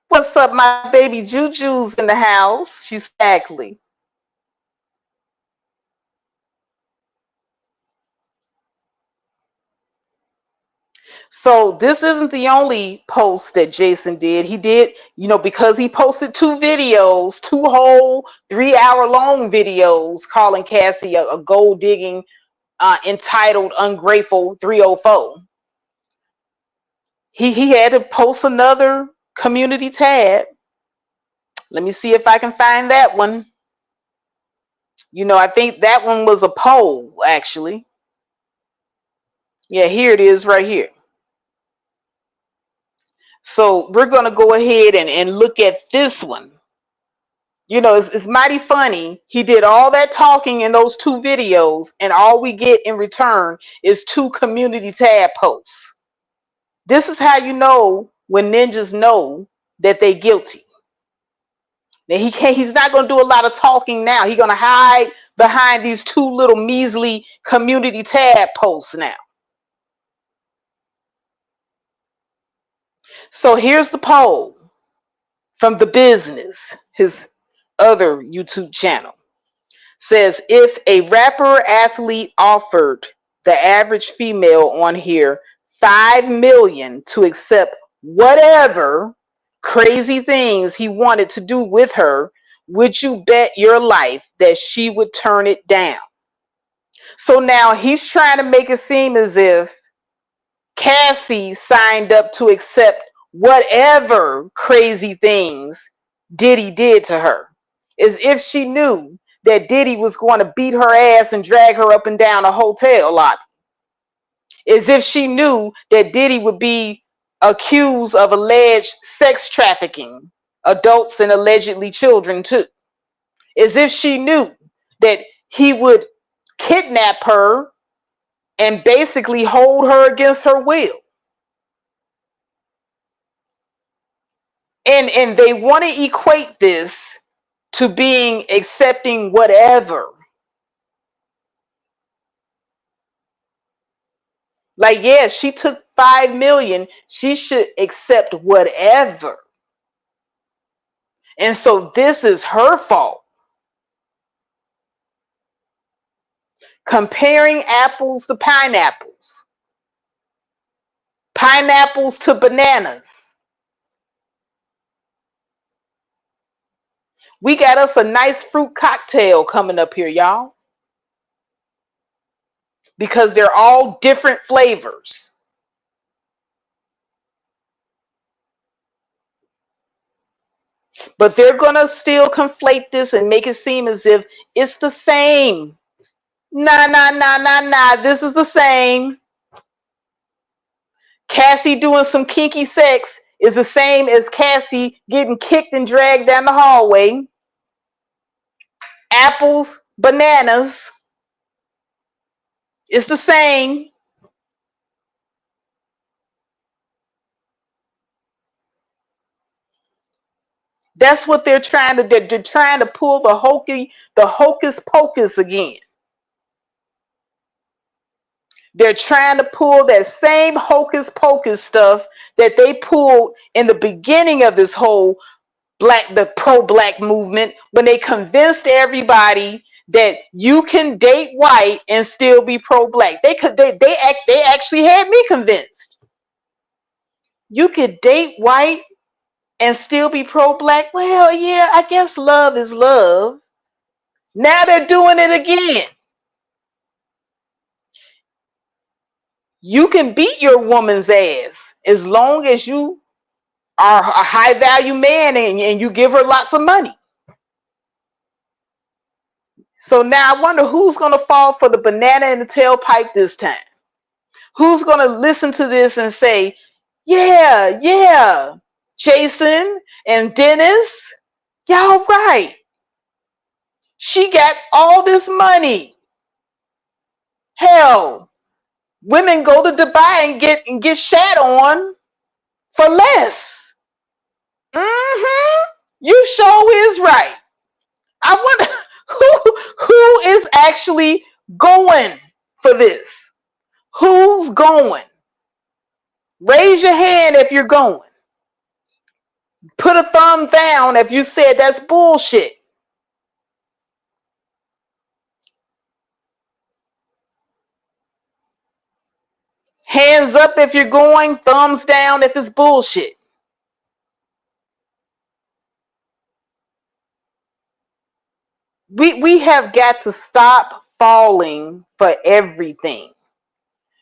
What's up, my baby Juju's in the house? She's exactly. So this isn't the only post that Jason did. He did, because he posted two videos, two whole 3-hour long videos calling Cassie a gold digging, entitled ungrateful 304. He had to post another community tab. Let me see if I can find that one. I think that one was a poll, actually. Yeah, here it is right here. So we're going to go ahead and look at this one. It's mighty funny. He did all that talking in those two videos, and all we get in return is two community tab posts. This is how you know when ninjas know that they're guilty. Now he's not going to do a lot of talking now. He's going to hide behind these two little measly community tab posts now. So here's the poll from The Business, his other YouTube channel. Says, if a rapper athlete offered the average female on here $5 million to accept whatever crazy things he wanted to do with her, would you bet your life that she would turn it down? So now he's trying to make it seem as if Cassie signed up to accept whatever crazy things Diddy did to her, as if she knew that Diddy was going to beat her ass and drag her up and down a hotel lobby, as if she knew that Diddy would be accused of alleged sex trafficking, adults and allegedly children too, as if she knew that he would kidnap her and basically hold her against her will. And they want to equate this to being accepting whatever. Like, yeah, she took $5 million. She should accept whatever. And so this is her fault. Comparing apples to pineapples. Pineapples to bananas. We got us a nice fruit cocktail coming up here, y'all, because they're all different flavors. But they're going to still conflate this and make it seem as if it's the same. Nah, nah, nah, nah, nah. This is the same. Cassie doing some kinky sex is the same as Cassie getting kicked and dragged down the hallway. Apples, bananas. It's the same. That's what they're trying to do. They're trying to pull the hocus pocus again. They're trying to pull that same hocus pocus stuff that they pulled in the beginning of this whole the pro-black movement, when they convinced everybody that you can date white and still be pro-black. They actually had me convinced. You could date white and still be pro-black. Well, yeah, I guess love is love. Now they're doing it again. You can beat your woman's ass as long as you are a high value man and you give her lots of money. So now I wonder who's going to fall for the banana in the tailpipe this time. Who's going to listen to this and say, yeah, Jason and Dennis, y'all right. She got all this money. Hell, women go to Dubai and get shat on for less. You sure is right. I wonder who is actually going for this. Who's going? Raise your hand if you're going. Put a thumb down if you said that's bullshit. Hands up if you're going, thumbs down if it's bullshit. We have got to stop falling for everything.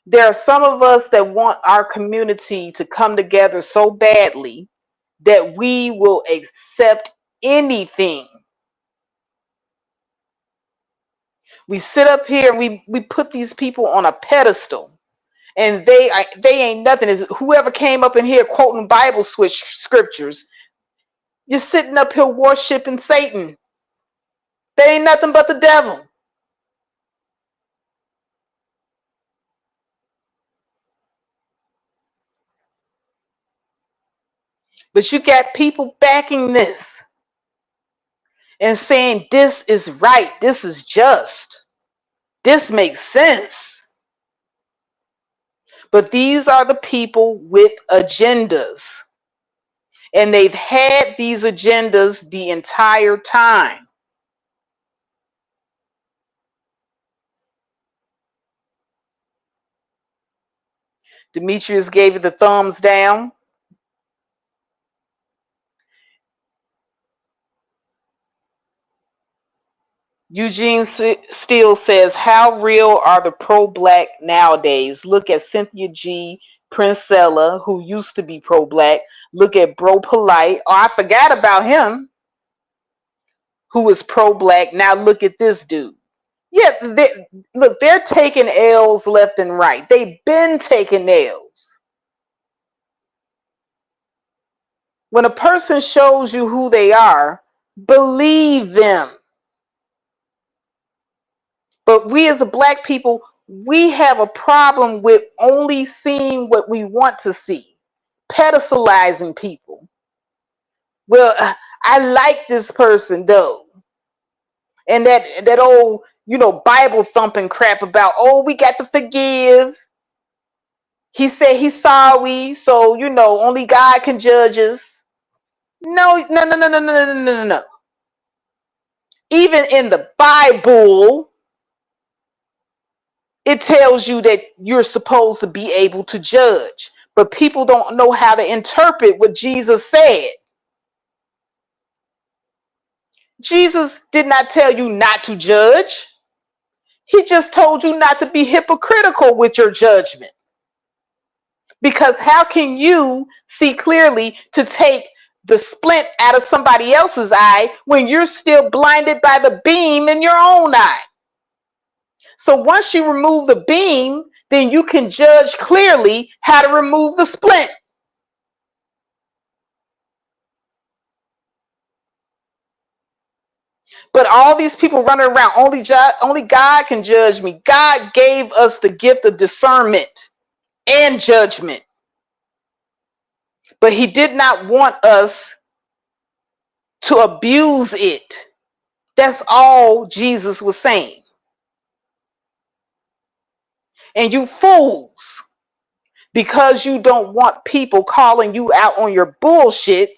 There are some of us that want our community to come together so badly that we will accept anything. We sit up here and we put these people on a pedestal, and they ain't nothing. Is whoever came up in here quoting Bible scriptures, you're sitting up here worshiping Satan. They ain't nothing but the devil. But you got people backing this and saying this is right, this is just, this makes sense. But these are the people with agendas. And they've had these agendas the entire time. Demetrius gave it the thumbs down. Eugene Steele says, how real are the pro-black nowadays? Look at Cynthia G. Princella, who used to be pro-black. Look at Bro Polite. Oh, I forgot about him, who was pro-black. Now look at this dude. Yeah, look, they're taking L's left and right. They've been taking L's. When a person shows you who they are, believe them. But we as a black people, we have a problem with only seeing what we want to see, pedestalizing people. Well, I like this person though, and that old Bible thumping crap about, oh, we got to forgive. He said he's sorry, so only God can judge us. No. Even in the Bible, it tells you that you're supposed to be able to judge, but people don't know how to interpret what Jesus said. Jesus did not tell you not to judge. He just told you not to be hypocritical with your judgment. Because how can you see clearly to take the splint out of somebody else's eye when you're still blinded by the beam in your own eye? So once you remove the beam, then you can judge clearly how to remove the splint. But all these people running around, only God can judge me. God gave us the gift of discernment and judgment. But he did not want us to abuse it. That's all Jesus was saying. And you fools, because you don't want people calling you out on your bullshit,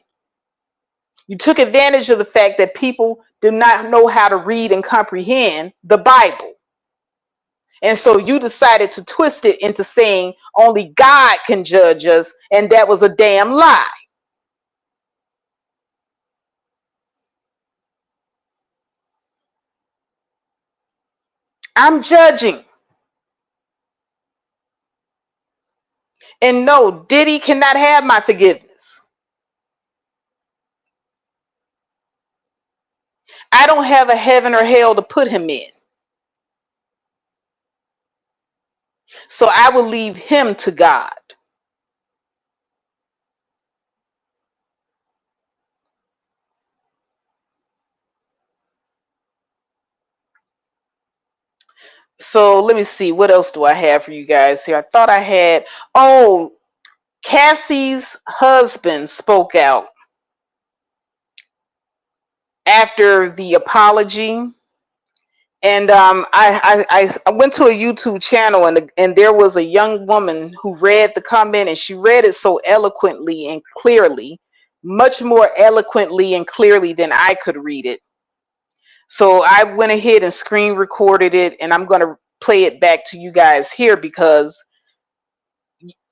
you took advantage of the fact that people do not know how to read and comprehend the Bible. And so you decided to twist it into saying only God can judge us, and that was a damn lie. I'm judging. And no, Diddy cannot have my forgiveness. I don't have a heaven or hell to put him in. So I will leave him to God. So let me see. What else do I have for you guys here? I thought I had. Oh, Cassie's husband spoke out after the apology. And I went to a YouTube channel, and there was a young woman who read the comment, and she read it so eloquently and clearly, much more eloquently and clearly than I could read it. So I went ahead and screen recorded it, and I'm going to play it back to you guys here because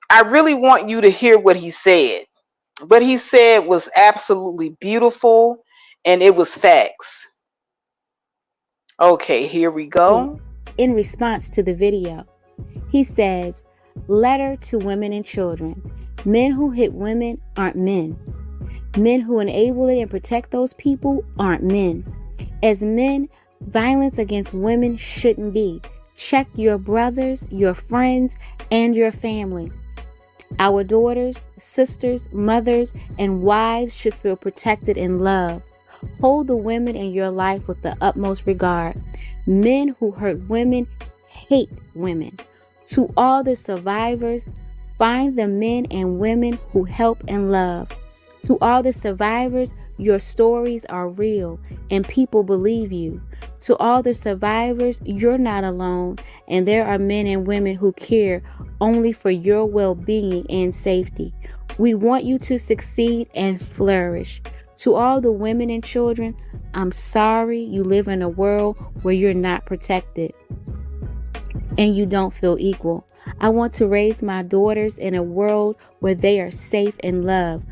I really want you to hear what he said. What he said was absolutely beautiful, and it was facts. Okay, here we go. In response to the video, he says, "Letter to women and children. Men who hit women aren't men. Men who enable it and protect those people aren't men. As men, violence against women shouldn't be. Check your brothers, your friends, and your family. Our daughters, sisters, mothers, and wives should feel protected and loved. Hold the women in your life with the utmost regard. Men who hurt women hate women. To all the survivors, find the men and women who help and love. To all the survivors, your stories are real and people believe you. To all the survivors, you're not alone, and there are men and women who care only for your well-being and safety. We want you to succeed and flourish. To all the women and children, I'm sorry you live in a world where you're not protected and you don't feel equal. I want to raise my daughters in a world where they are safe and loved.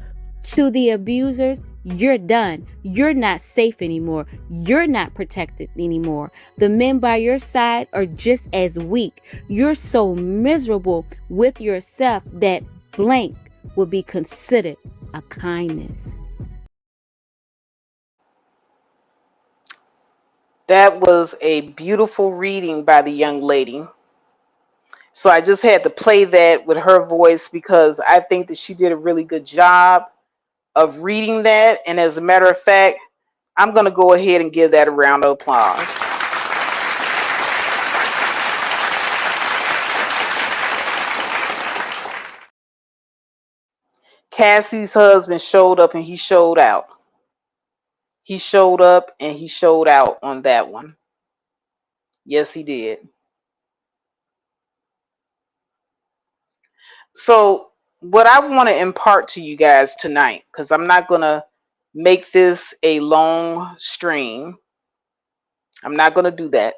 To the abusers, you're done. You're not safe anymore. You're not protected anymore. The men by your side are just as weak. You're so miserable with yourself that blank will be considered a kindness." That was a beautiful reading by the young lady. So I just had to play that with her voice because I think that she did a really good job of reading that. And as a matter of fact, I'm going to go ahead and give that a round of applause. Cassie's husband showed up and he showed out. He showed up and he showed out on that one. Yes, he did. So what I want to impart to you guys tonight, because I'm not going to make this a long stream. I'm not going to do that.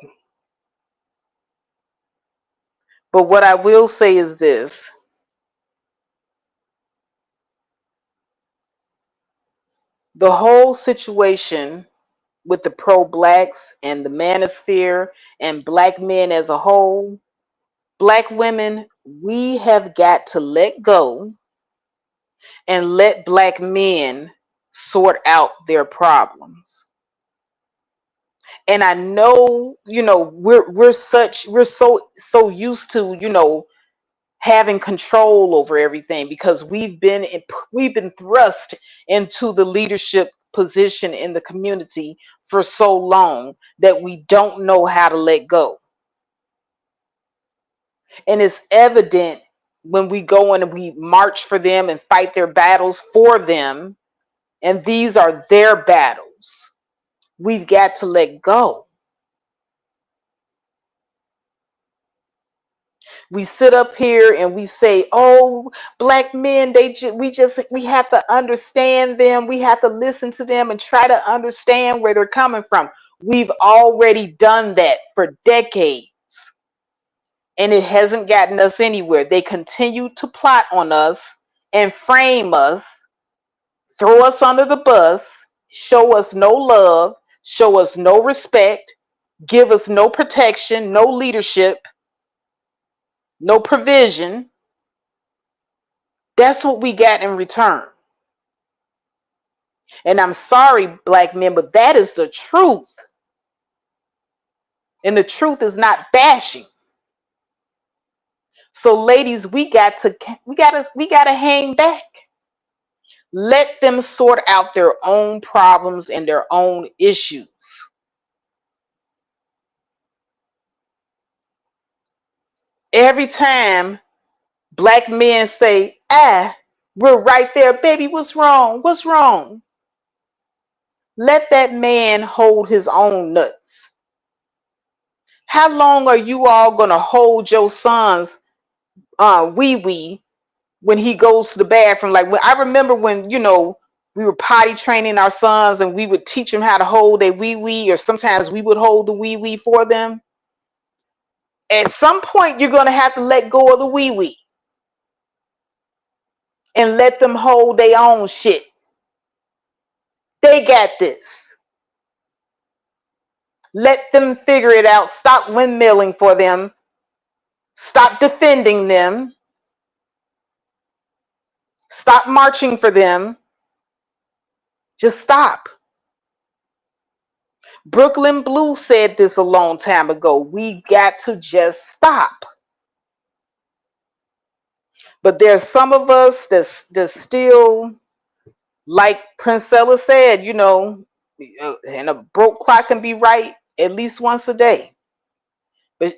But what I will say is this. The whole situation with the pro-blacks and the Manosphere and black men as a whole, black women, we have got to let go and let black men sort out their problems. And I know, we're so used to, having control over everything because we've been thrust into the leadership position in the community for so long that we don't know how to let go. And it's evident when we go in and we march for them and fight their battles for them, and these are their battles. We've got to let go. We sit up here and we say, "Oh, black men, we have to understand them. We have to listen to them and try to understand where they're coming from." We've already done that for decades, and it hasn't gotten us anywhere. They continue to plot on us and frame us, throw us under the bus, show us no love, show us no respect, give us no protection, no leadership, no provision. That's what we got in return. And I'm sorry, black men, but that is the truth. And the truth is not bashing. So ladies, we gotta hang back. Let them sort out their own problems and their own issues. Every time black men say, we're right there, baby, what's wrong? What's wrong? Let that man hold his own nuts. How long are you all gonna hold your son's wee when he goes to the bathroom? Like, when I remember when, we were potty training our sons and we would teach them how to hold a wee, or sometimes we would hold the wee for them. At some point, you're gonna have to let go of the wee and let them hold their own shit. They got this. Let them figure it out. Stop windmilling for them. Stop defending them. Stop marching for them. Just stop. Brooklyn Blue said this a long time ago. We got to just stop. But there's some of us that's still, like Princella said, and a broke clock can be right at least once a day. But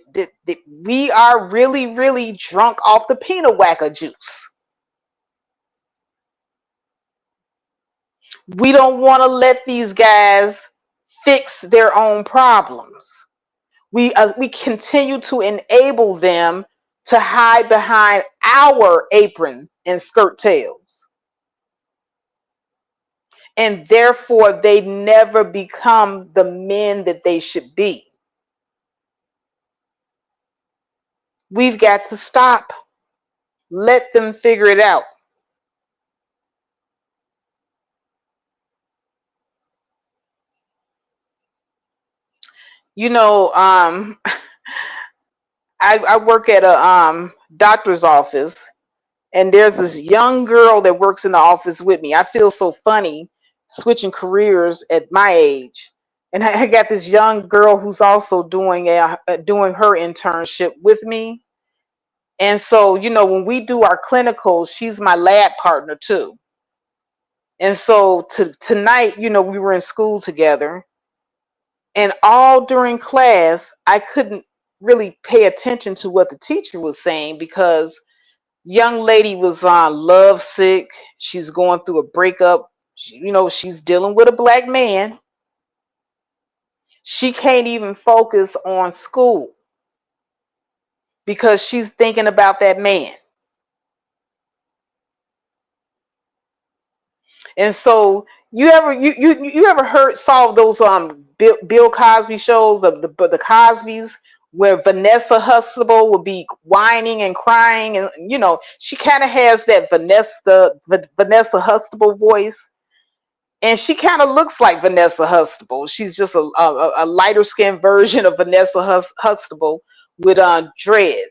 we are really, really drunk off the peanut whacker juice. We don't want to let these guys fix their own problems. We continue to enable them to hide behind our apron and skirt tails. And therefore, they never become the men that they should be. We've got to stop. Let them figure it out. I work at a doctor's office, and there's this young girl that works in the office with me. I feel so funny switching careers at my age. And I got this young girl who's also doing her internship with me. And so, when we do our clinicals, she's my lab partner too. And so tonight, we were in school together, and all during class, I couldn't really pay attention to what the teacher was saying because young lady was love sick. She's going through a breakup. She's dealing with a black man. She can't even focus on school because she's thinking about that man. And so you ever saw those Bill Cosby shows of the Cosbys, where Vanessa Hudson would be whining and crying, and she kind of has that Vanessa Hudson voice. And she kind of looks like Vanessa Hustable. She's just a lighter skinned version of Vanessa Hustable with dreads.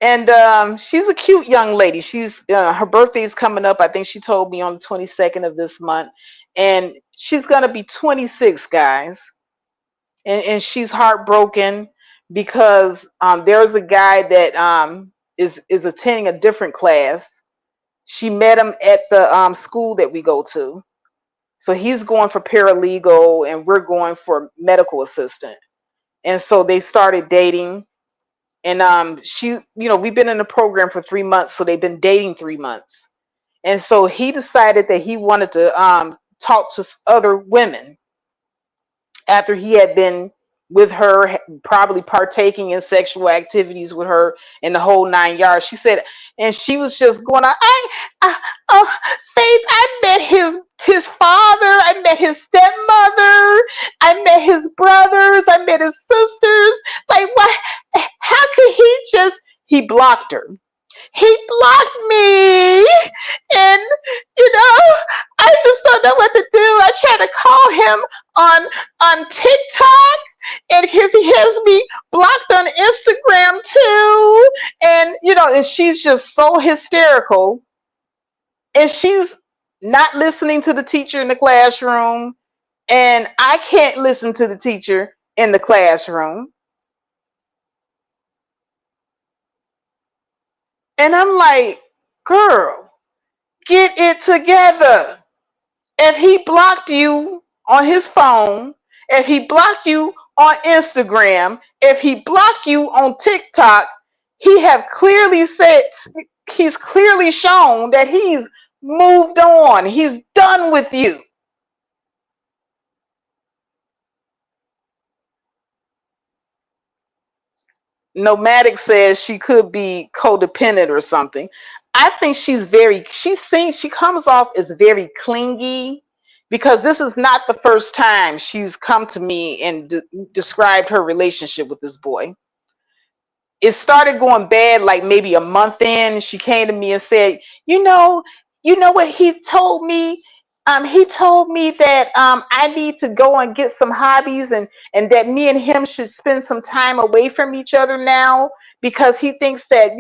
And she's a cute young lady. She's her birthday is coming up. I think she told me on the 22nd of this month, and she's gonna be 26, guys. And she's heartbroken because there's a guy that is attending a different class. She met him at the school that we go to. So he's going for paralegal and we're going for medical assistant. And so they started dating. And we've been in the program for 3 months, so they've been dating 3 months. And so he decided that he wanted to talk to other women after he had been with her, probably partaking in sexual activities with her in the whole 9 yards. She said, and she was just going on, Faith, I met his father, I met his stepmother, I met his brothers, I met his sisters. Like, what? How could he blocked her. He blocked me, and I just don't know what to do. I tried to call him on TikTok, and he has me blocked on Instagram too. And and she's just so hysterical, and she's not listening to the teacher in the classroom, and I can't listen to the teacher in the classroom. And I'm like, girl, get it together. If he blocked you on his phone, if he blocked you on Instagram, if he blocked you on TikTok, he's clearly shown that he's moved on. He's done with you. Nomadic says she could be codependent or something. I think she comes off as very clingy, because this is not the first time she's come to me and described her relationship with this boy. It started going bad like maybe a month in. She came to me and said, you know what he told me? He told me that I need to go and get some hobbies, and that me and him should spend some time away from each other now, because he thinks that,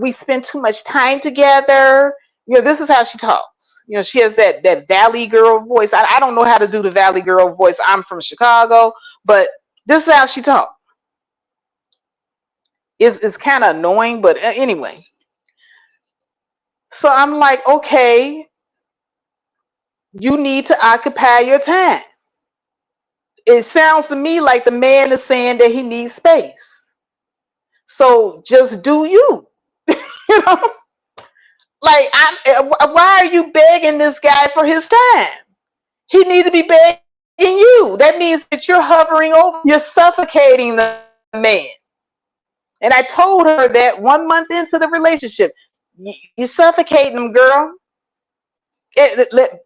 we spend too much time together. This is how she talks. She has that Valley girl voice. I don't know how to do the Valley girl voice. I'm from Chicago, but this is how she talks. It's kind of annoying, but anyway. So I'm like, okay, you need to occupy your time. It sounds to me like the man is saying that he needs space. So just do you. Like, why are you begging this guy for his time? He needs to be begging you. That means that you're hovering over, you're suffocating the man. And I told her that 1 month into the relationship, you're suffocating him, girl.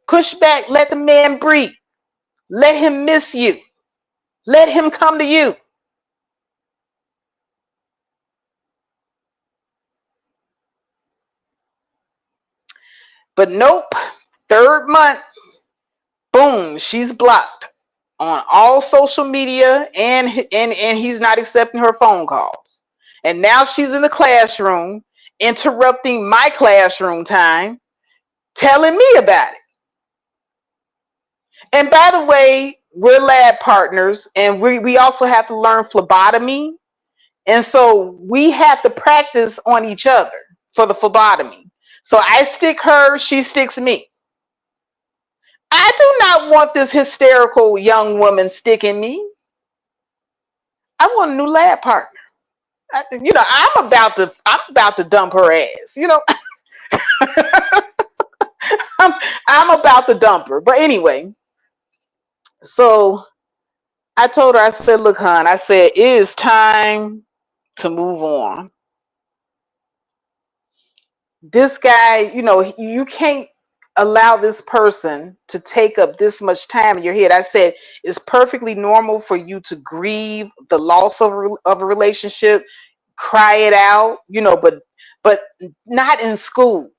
Push back, let the man breathe. Let him miss you. Let him come to you. But nope, 3rd month, boom, she's blocked on all social media, and he's not accepting her phone calls. And now she's in the classroom, interrupting my classroom time, telling me about it. And by the way, we're lab partners, and we also have to learn phlebotomy. And so we have to practice on each other for the phlebotomy. So I stick her, she sticks me. I do not want this hysterical young woman sticking me. I want a new lab partner. I'm about to dump her ass. I'm about to dump her. But anyway, so I told her, I said, look, hon, I said, it is time to move on. This guy, you can't allow this person to take up this much time in your head. I said, it's perfectly normal for you to grieve the loss of a relationship, cry it out, but not in school.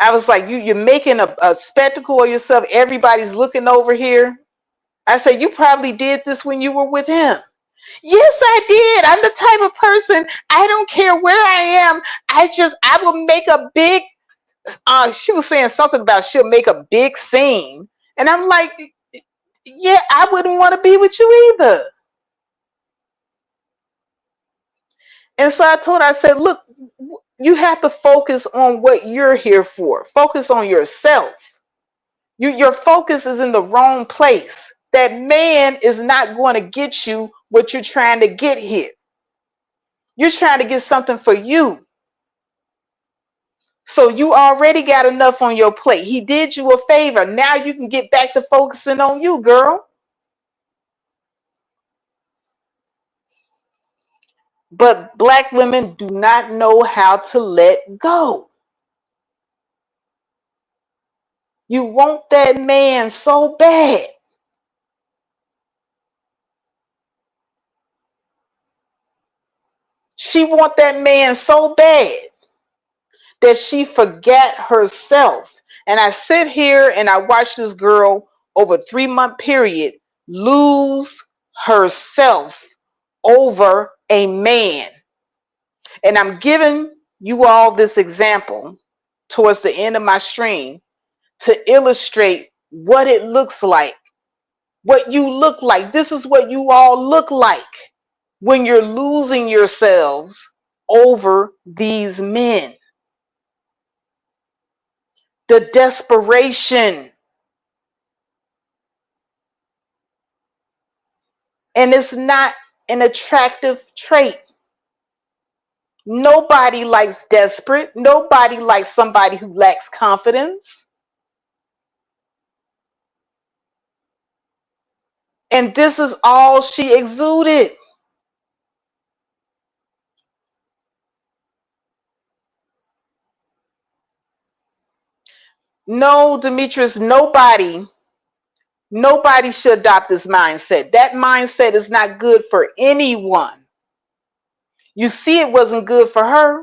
I was like, you're making a spectacle of yourself. Everybody's looking over here. I said, you probably did this when you were with him. Yes, I did. I'm the type of person, I don't care where I am. I will make a big, she was saying something about she'll make a big scene. And I'm like, yeah, I wouldn't want to be with you either. And so I told her, I said, look, you have to focus on what you're here for. Focus on yourself. Your focus is in the wrong place. That man is not going to get you what you're trying to get here. You're trying to get something for you. So you already got enough on your plate. He did you a favor. Now you can get back to focusing on you, girl. But black women do not know how to let go. You want that man so bad. She want that man so bad that she forgot herself. And I sit here and I watch this girl over a 3-month period lose herself over a man. And I'm giving you all this example towards the end of my stream to illustrate what it looks like, what you look like. This is what you all look like when you're losing yourselves over these men. The desperation. And it's not an attractive trait. Nobody likes desperate. Nobody likes somebody who lacks confidence. And this is all she exuded. No, Demetrius, nobody should adopt this mindset. That mindset is not good for anyone. You see, it wasn't good for her.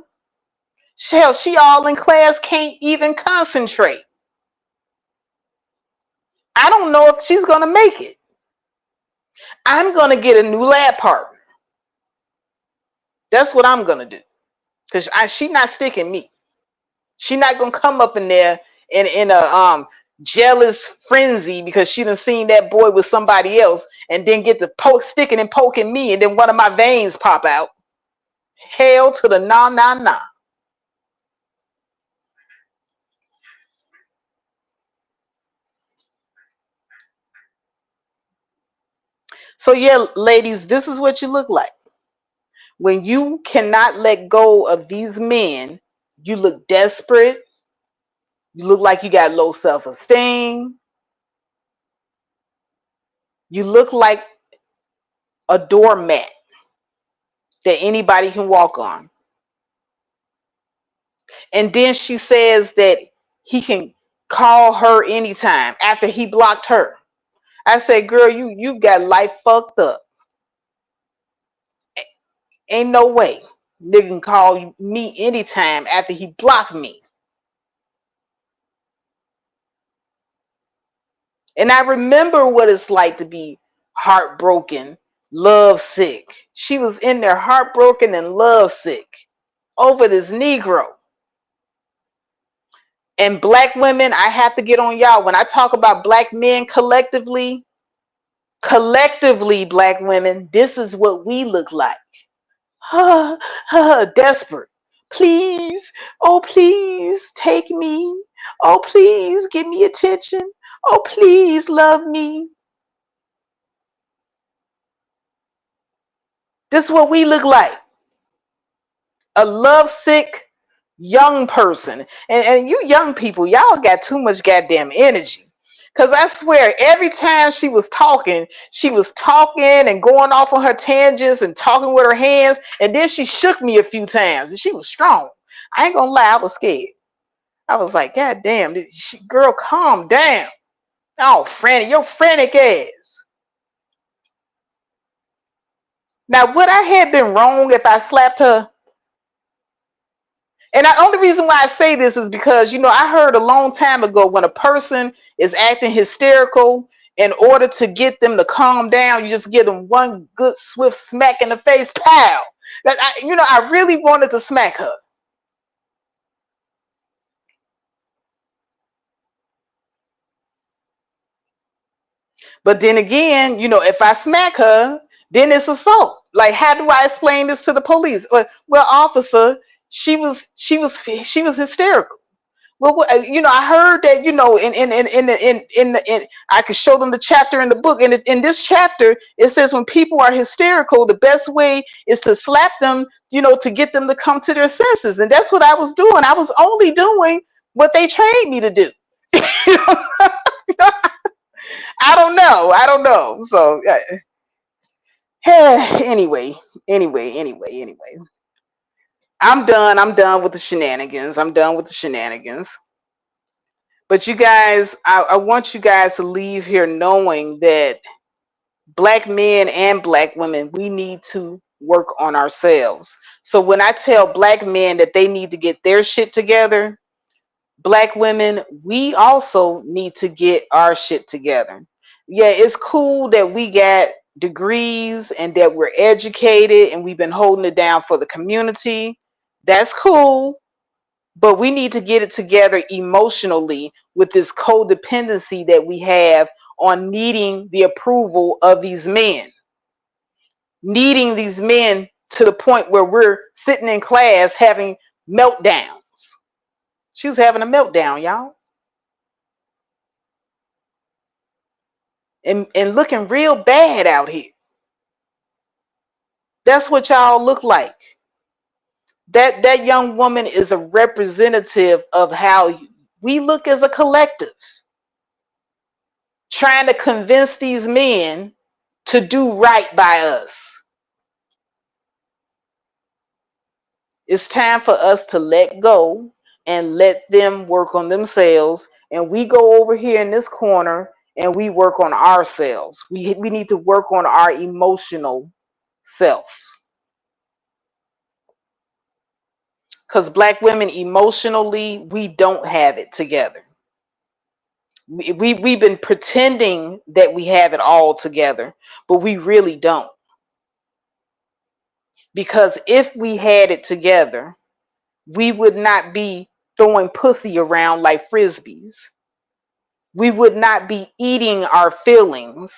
Hell, she all in class, can't even concentrate. I don't know if she's going to make it. I'm going to get a new lab partner. That's what I'm going to do. Because she's not sticking me. She's not going to come up in there in a jealous frenzy because she done seen that boy with somebody else and then get the sticking and poking me and then one of my veins pop out. Hell to the nah, nah, nah. So yeah, ladies, this is what you look like. When you cannot let go of these men, you look desperate. You look like you got low self-esteem. You look like a doormat that anybody can walk on. And then she says that he can call her anytime after he blocked her. I said, girl, you got life fucked up. Ain't no way nigga can call me anytime after he blocked me. And I remember what it's like to be heartbroken, lovesick. She was in there heartbroken and lovesick over this Negro. And black women, I have to get on y'all. When I talk about black men collectively, black women, this is what we look like. Desperate. Please, oh please, take me. Oh please, give me attention. Oh please, love me. This is what we look like. A lovesick young person. And you young people, y'all got too much goddamn energy. Because I swear, every time she was talking and going off on her tangents and talking with her hands. And then she shook me a few times. And she was strong. I ain't going to lie, I was scared. I was like, God damn, girl, calm down. Oh, frantic, your frantic ass. Now, would I have been wrong if I slapped her? And the only reason why I say this is because, I heard a long time ago when a person is acting hysterical, in order to get them to calm down, you just give them one good swift smack in the face, pow. I really wanted to smack her. But then again, if I smack her, then it's assault. Like, how do I explain this to the police? Well, officer, she was hysterical. Well, I heard that, I could show them the chapter in the book. And in this chapter, it says when people are hysterical, the best way is to slap them, to get them to come to their senses. And that's what I was doing. I was only doing what they trained me to do. I don't know. So anyway, anyway. I'm done. I'm done with the shenanigans. But you guys, I want you guys to leave here knowing that Black men and Black women, we need to work on ourselves. So when I tell Black men that they need to get their shit together, Black women, we also need to get our shit together. Yeah, it's cool that we got degrees and that we're educated and we've been holding it down for the community. That's cool. But we need to get it together emotionally with this codependency that we have on needing the approval of these men. Needing these men to the point where we're sitting in class having meltdowns. She was having a meltdown, y'all. And looking real bad out here. That's what y'all look like. That young woman is a representative of how we look as a collective, trying to convince these men to do right by us. It's time for us to let go and let them work on themselves. And we go over here in this corner and we work on ourselves. We need to work on our emotional self. Because Black women, emotionally, we don't have it together. We've been pretending that we have it all together, but we really don't. Because if we had it together, we would not be throwing pussy around like frisbees. We would not be eating our feelings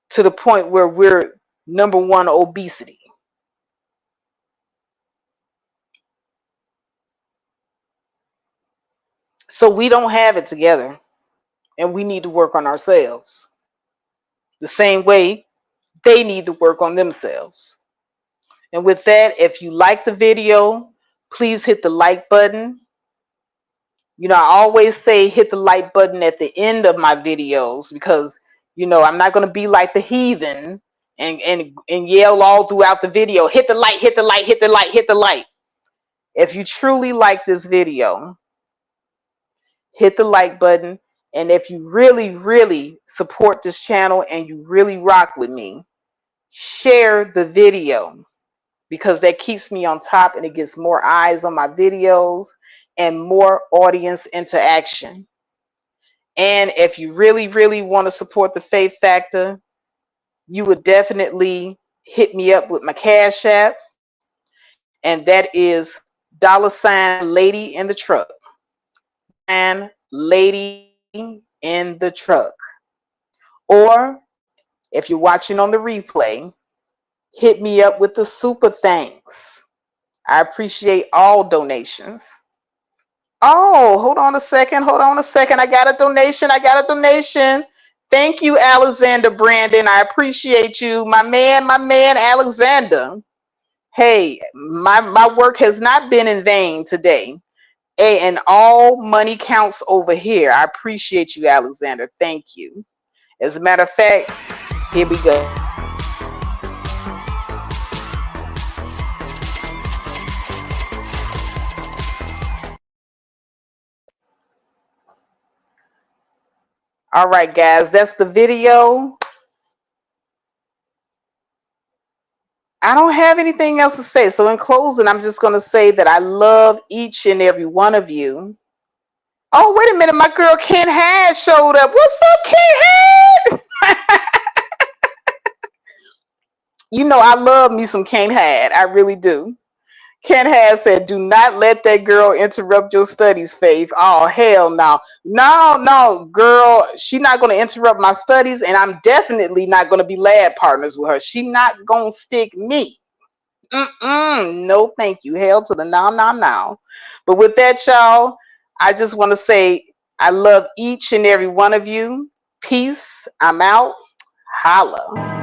to the point where we're number one obesity. So we don't have it together, and we need to work on ourselves. The same way they need to work on themselves. And with that, if you like the video, please hit the like button. I always say hit the like button at the end of my videos because, I'm not going to be like the heathen and yell all throughout the video, hit the like, hit the like, hit the like, hit the like. If you truly like this video, hit the like button. And if you really, really support this channel and you really rock with me, share the video because that keeps me on top and it gets more eyes on my videos and more audience interaction. And if you really, really want to support the Faith Factor, you would definitely hit me up with my Cash App. And that is $Lady in the Truck. And Lady in the Truck. Or if you're watching on the replay, hit me up with the super thanks. I appreciate all donations. Oh, hold on a second. I got a donation. Thank you, Alexander Brandon. I appreciate you. My man, Alexander. Hey, my work has not been in vain today. And all money counts over here. I appreciate you, Alexander. Thank you. As a matter of fact, here we go. All right, guys, that's the video. I don't have anything else to say. So in closing, I'm just going to say that I love each and every one of you. Oh, wait a minute. My girl Ken Had showed up. What's up, Ken Had? You know, I love me some Ken Had. I really do. Ken Had said, do not let that girl interrupt your studies, Faith. Oh, hell no. No, girl. She's not going to interrupt my studies, and I'm definitely not going to be lab partners with her. She's not going to stick me. No, thank you. Hell to the no. But with that, y'all, I just want to say I love each and every one of you. Peace. I'm out. Holla.